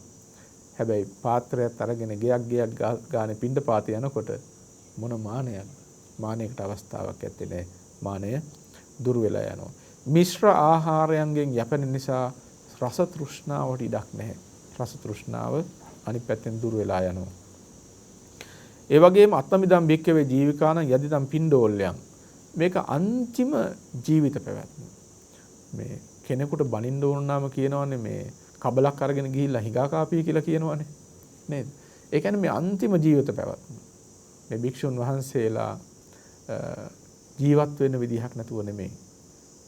හැබැයි පාත්‍රයත් අරගෙන ගෙයක් ගානේ පිණ්ඩපාත යනකොට මොන මානයක්? මානයකට අවස්ථාවක් ඇත්තේ නැහැ. මානය දුර වෙලා යනවා. මිශ්‍ර ආහාරයන්ගෙන් යැපෙන නිසා රස තෘෂ්ණාවට ඉඩක් නැහැ. රස තෘෂ්ණාව අනිත් පැත්තෙන් දුර වෙලා යනවා. ඒ වගේම අත්තමිදම් බික්කවේ ජීවිකාන යදිදම් පිණ්ඩෝල්යන්. මේක අන්තිම ජීවිත පැවැත්ම. මේ කෙනෙකුට බනින්න ඕන නම් කියනවනේ මේ කබලක් අරගෙන ගිහිල්ලා හිඟා කාපී කියලා කියනවනේ. නේද? ඒ කියන්නේ මේ අන්තිම ජීවිත පැවැත්ම. මේ භික්ෂුන් වහන්සේලා ජීවත් වෙන්න විදිහක් නැතුව නෙමෙයි.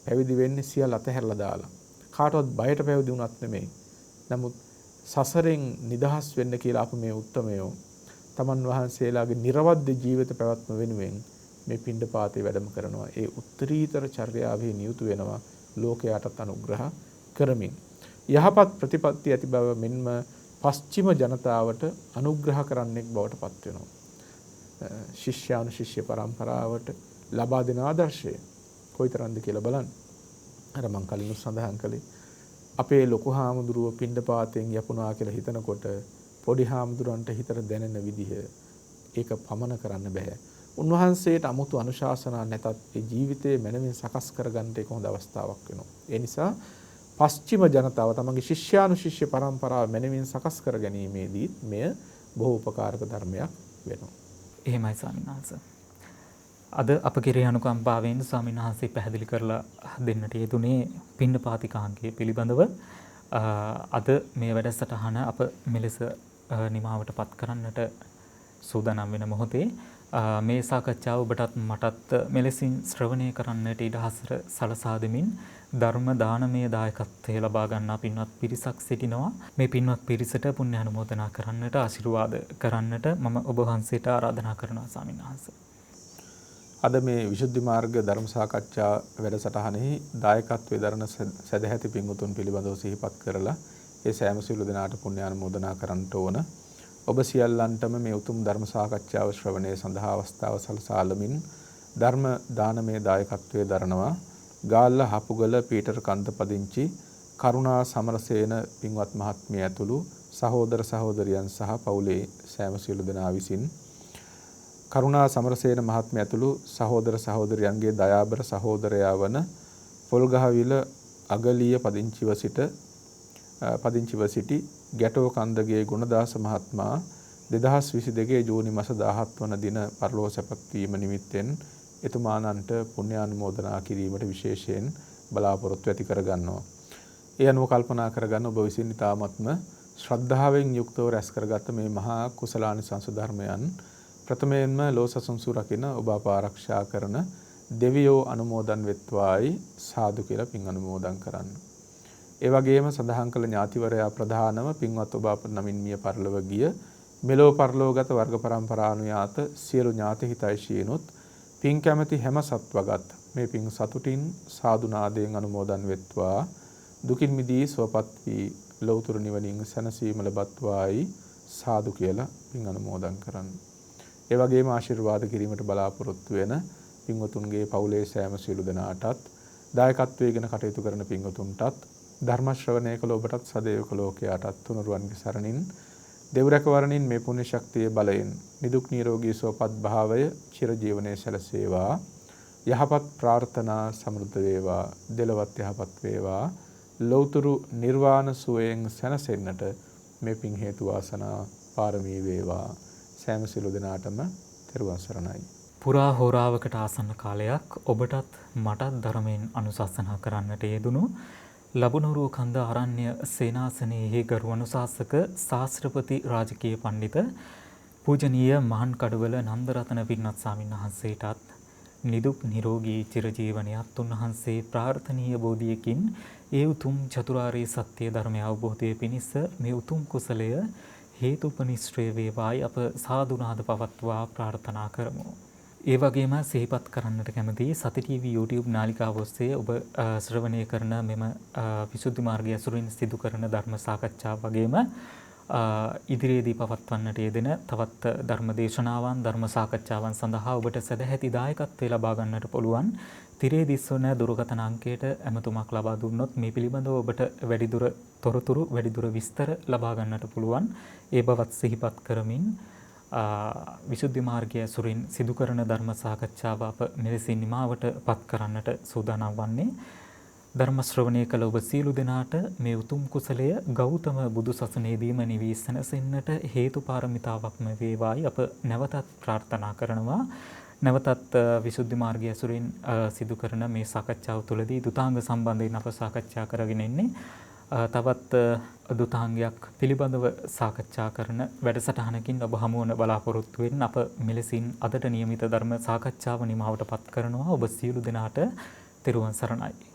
පැවිදි වෙන්නේ සියල්ල අතහැරලා දාලා. කාටවත් බයට පැවිදි වුණත් නෙමෙයි. නමුත් සසරෙන් නිදහස් වෙන්න කියලා අප මේ උත්තමයෝ තමන් වහන්සේලාගේ නිර්වද්‍ය ජීවිත පැවැත්ම වෙනුවෙන් මේ පිණ්ඩපාතේ වැඩම කරනවා. ඒ උත්තරීතර චර්යාවෙහි නියුතු වෙනවා ලෝකයාටත් අනුග්‍රහ කරමින්. යහපත් ප්‍රතිපත්ති ඇති බව මෙන්ම පශ්චිම ජනතාවට අනුග්‍රහ කරන්නෙක් බවට පත් වෙනවා. ශිෂ්‍යානුශිෂ්‍ය පරම්පරාවට ලබා දෙන ආදර්ශය කොයිතරම්ද කියලා බලන්න. අර මං කලින් සඳහන් කළේ අපේ ලොකු හාමුදුරුව පිණ්ඩපාතෙන් යපුණා කියලා හිතනකොට පොඩි හාමුදුරන්ට හිතට දැනෙන විදිහ ඒක පමන කරන්න බෑ. උන්වහන්සේට 아무තු අනුශාසනා නැතත් ඒ ජීවිතයේ මනමින් සකස් කරගන්න ඒක හොඳ අවස්ථාවක් වෙනවා. ඒ නිසා පශ්චිම ජනතාව තමන්ගේ ශිෂ්‍යානුශිෂ්‍ය පරම්පරාව මනමින් සකස් කර ගැනීමේදී මෙය බොහෝ උපකාරක ධර්මයක් වෙනවා. එහෙමයි ස්වාමීන් වහන්සේ. අද අප කෙරේ අනුකම්පාවෙන් ස්වාමීන් වහන්සේ පැහැදිලි කරලා දෙන්නට යෙදුනේ පිණ්ඩපාතිකාංගය පිළිබඳව. අද මේ වැඩසටහන අප මෙලෙස නිමාවට පත් කරන්නට සූදානම් වෙන මොහොතේ මේ සාකච්ඡාව ඔබටත් මටත් මෙලෙසින් ශ්‍රවණය කරන්නට ඉඩහසර සලසා දෙමින් ධර්ම දානමය දායකත්වය ලබා ගන්නා පින්වත් පිරිසක් සිටිනවා. මේ පින්වත් පිරිසට පුණ්‍ය අනුමෝදනා කරන්නට ආශිර්වාද කරන්නට මම ඔබ වහන්සේට ආරාධනා කරනවා ස්වාමීන් වහන්සේ. අද මේ විසුද්ධි මාර්ග ධර්ම සාකච්ඡා වැඩසටහනෙහි දායකත්වයේ දරන සදැහැති පින්වතුන් පිළිබඳව සිහිපත් කරලා ඒ සෑම සියලු දෙනාට පුණ්‍ය අනුමෝදනා කරන්නට ඕන. ඔබ සියල්ලන්ටම මේ උතුම් ධර්ම සාකච්ඡාව ශ්‍රවණය සඳහා අවස්ථාව සලසාලමින් ධර්ම දානමය දායකත්වයේ දරනවා. ගාල්ල හපුගල පීටර් කන්ද පදිංචි කරුණා සමරසේන පින්වත් මහත්මිය ඇතුළු සහෝදර සහෝදරියන් සහ පවුලේ සෑම සියලු දෙනා විසින් කරුණා සමරසේන මහත්මිය ඇතුළු සහෝදර සහෝදරියන්ගේ දයාබර සහෝදරයා වන පොල්ගහවිල අගලිය පදිංචිව සිටි ගැටෝ කන්දගේ ගුණදාස මහත්මයා 2022 ජූනි මාස 17 වන දින පරලෝක සැපත් වීම නිමිත්තෙන් එතුමානන්ට පුණ්‍ය අනුමෝදනා කිරීමට විශේෂයෙන් බලාපොරොත්තු ඇති කරගන්නවා. ඒ අනුව කල්පනා කරගන්න ඔබ විසින් ඊ타ත්ම ශ්‍රද්ධාවෙන් යුක්තව රැස් කරගත්ත මේ මහා කුසලානිසංස ධර්මයන් ප්‍රථමයෙන්ම ලෝසසුන්සු රකින්න ඔබ අප ආරක්ෂා කරන දෙවියෝ අනුමෝදන් වෙත්වායි සාදු කියලා පින් අනුමෝදන් කරන්න. ඒ වගේම සඳහන් කළ ඥාතිවරයා ප්‍රධානම පින්වත් ඔබ අප නමින් මිය පරලොව ගිය මෙලෝ පරලෝගත වර්ග පරම්පරානුයාත සියලු ඥාති හිතයිශීනුත් පින් කැමැති හැම සත්වගත් මේ පින් සතුටින් සාදු නාදයෙන් අනුමෝදන් වෙත්වා දුකින් මිදී සුවපත් වී ලෞතුරු නිවනින් සැනසීම ලබත්වායි සාදු කියලා පින් අනුමෝදන් කරන්න. ඒ වගේම ආශිර්වාද කිරීමට බලාපොරොත්තු වෙන පින්වතුන්ගේ පවුලේ සෑම සියලු දෙනාටත් දායකත්වයේ ගෙන කටයුතු කරන පින්වතුන්ටත් ධර්ම ශ්‍රවණය කළ ඔබටත් සදේවක ලෝකයාටත් තුනුරුවන්ගේ සරණින් දෙව් රැකවරණින් මේ පුණ්‍ය ශක්තිය බලයෙන් නිදුක් නිරෝගී සුවපත් භාවය චිර ජීවනයේ සැලසේවා. යහපත් ප්‍රාර්ථනා සමෘද්ධ වේවා. දෙලවත් යහපත් වේවා. ලෞතුරු නිර්වාණ සුවයෙන් සැනසෙන්නට මේ පින් හේතු වාසනා පාරමී වේවා. සෑම සියලු දෙනාටම තෙරුවන් සරණයි. පුරා හෝරාවකට ආසන්න කාලයක් ඔබටත් මටත් ධර්මයෙන් අනුශාසනා කරන්නට යෙදුණු ලබුණුරුව කන්ද ආරණ්‍ය සේනාසනයේ ගරු අනුශාසක ශාස්ත්‍රපති රාජකීය පඬිත පූජනීය මහන් කඩවල නන්දරතන පින්වත් ස්වාමීන් වහන්සේටත් නිදුක් නිරෝගී චිරජීවනයත් උන්වහන්සේ ප්‍රාර්ථනීය බෝධියකින් ඒ උතුම් චතුරාර්ය සත්‍ය ධර්මය අවබෝධය පිණිස මේ උතුම් කුසලය හේතුපනිශ්‍රේ වේවායි අප සාදුනාද පවත්වා ප්‍රාර්ථනා කරමු. ඒ වගේම සිහිපත් කරන්නට කැමති සති TV YouTube නාලිකාව ඔස්සේ ඔබ ශ්‍රවණය කරන මෙම විසුද්ධි මාර්ගය ඇසුරින් සිදු කරන ධර්ම සාකච්ඡාව වගේම ඉදිරියේදී පවත්වන්නට යෙදෙන තවත් ධර්ම දේශනාවන් ධර්ම සාකච්ඡාවන් සඳහා ඔබට සදැහැති දායකත්වය ලබා ගන්නට පුළුවන්. තිරේ දිස්වන දුරකථන අංකයට ඇමතුමක් ලබා දුන්නොත් මේ පිළිබඳව ඔබට වැඩිදුර තොරතුරු වැඩිදුර විස්තර ලබා ගන්නට පුළුවන්. ඒ බවත් සිහිපත් කරමින් විසුද්ධි මාර්ගය ඇසුරින් සිදු කරන ධර්ම සාකච්ඡාව අප මෙලෙසින් නිමාවට පත් කරන්නට සූදානම් වන්නේ. ධර්ම ශ්‍රවණය කළ ඔබ සියලු දෙනාට මේ උතුම් කුසලය ගෞතම බුදු සසුනේදීම නිවී සැනසෙන්නට හේතු පාරමිතාවක්ම වේවායි අප නැවතත් ප්‍රාර්ථනා කරනවා. නැවතත් විසුද්ධි මාර්ගය ඇසුරින් සිදු කරන මේ සාකච්ඡාව තුළදී දුතාංග සම්බන්ධයෙන් අප සාකච්ඡා කරගෙන ඉන්නේ. තවත් දුතාංගයක් පිළිබඳව සාකච්ඡා කරන වැඩසටහනකින් ඔබ හමු වන බලාපොරොත්තු වෙන අප මෙලෙසින් අදට නියමිත ධර්ම සාකච්ඡාව නිමාවට පත් කරනවා. ඔබ සියලු දෙනාට තෙරුවන් සරණයි.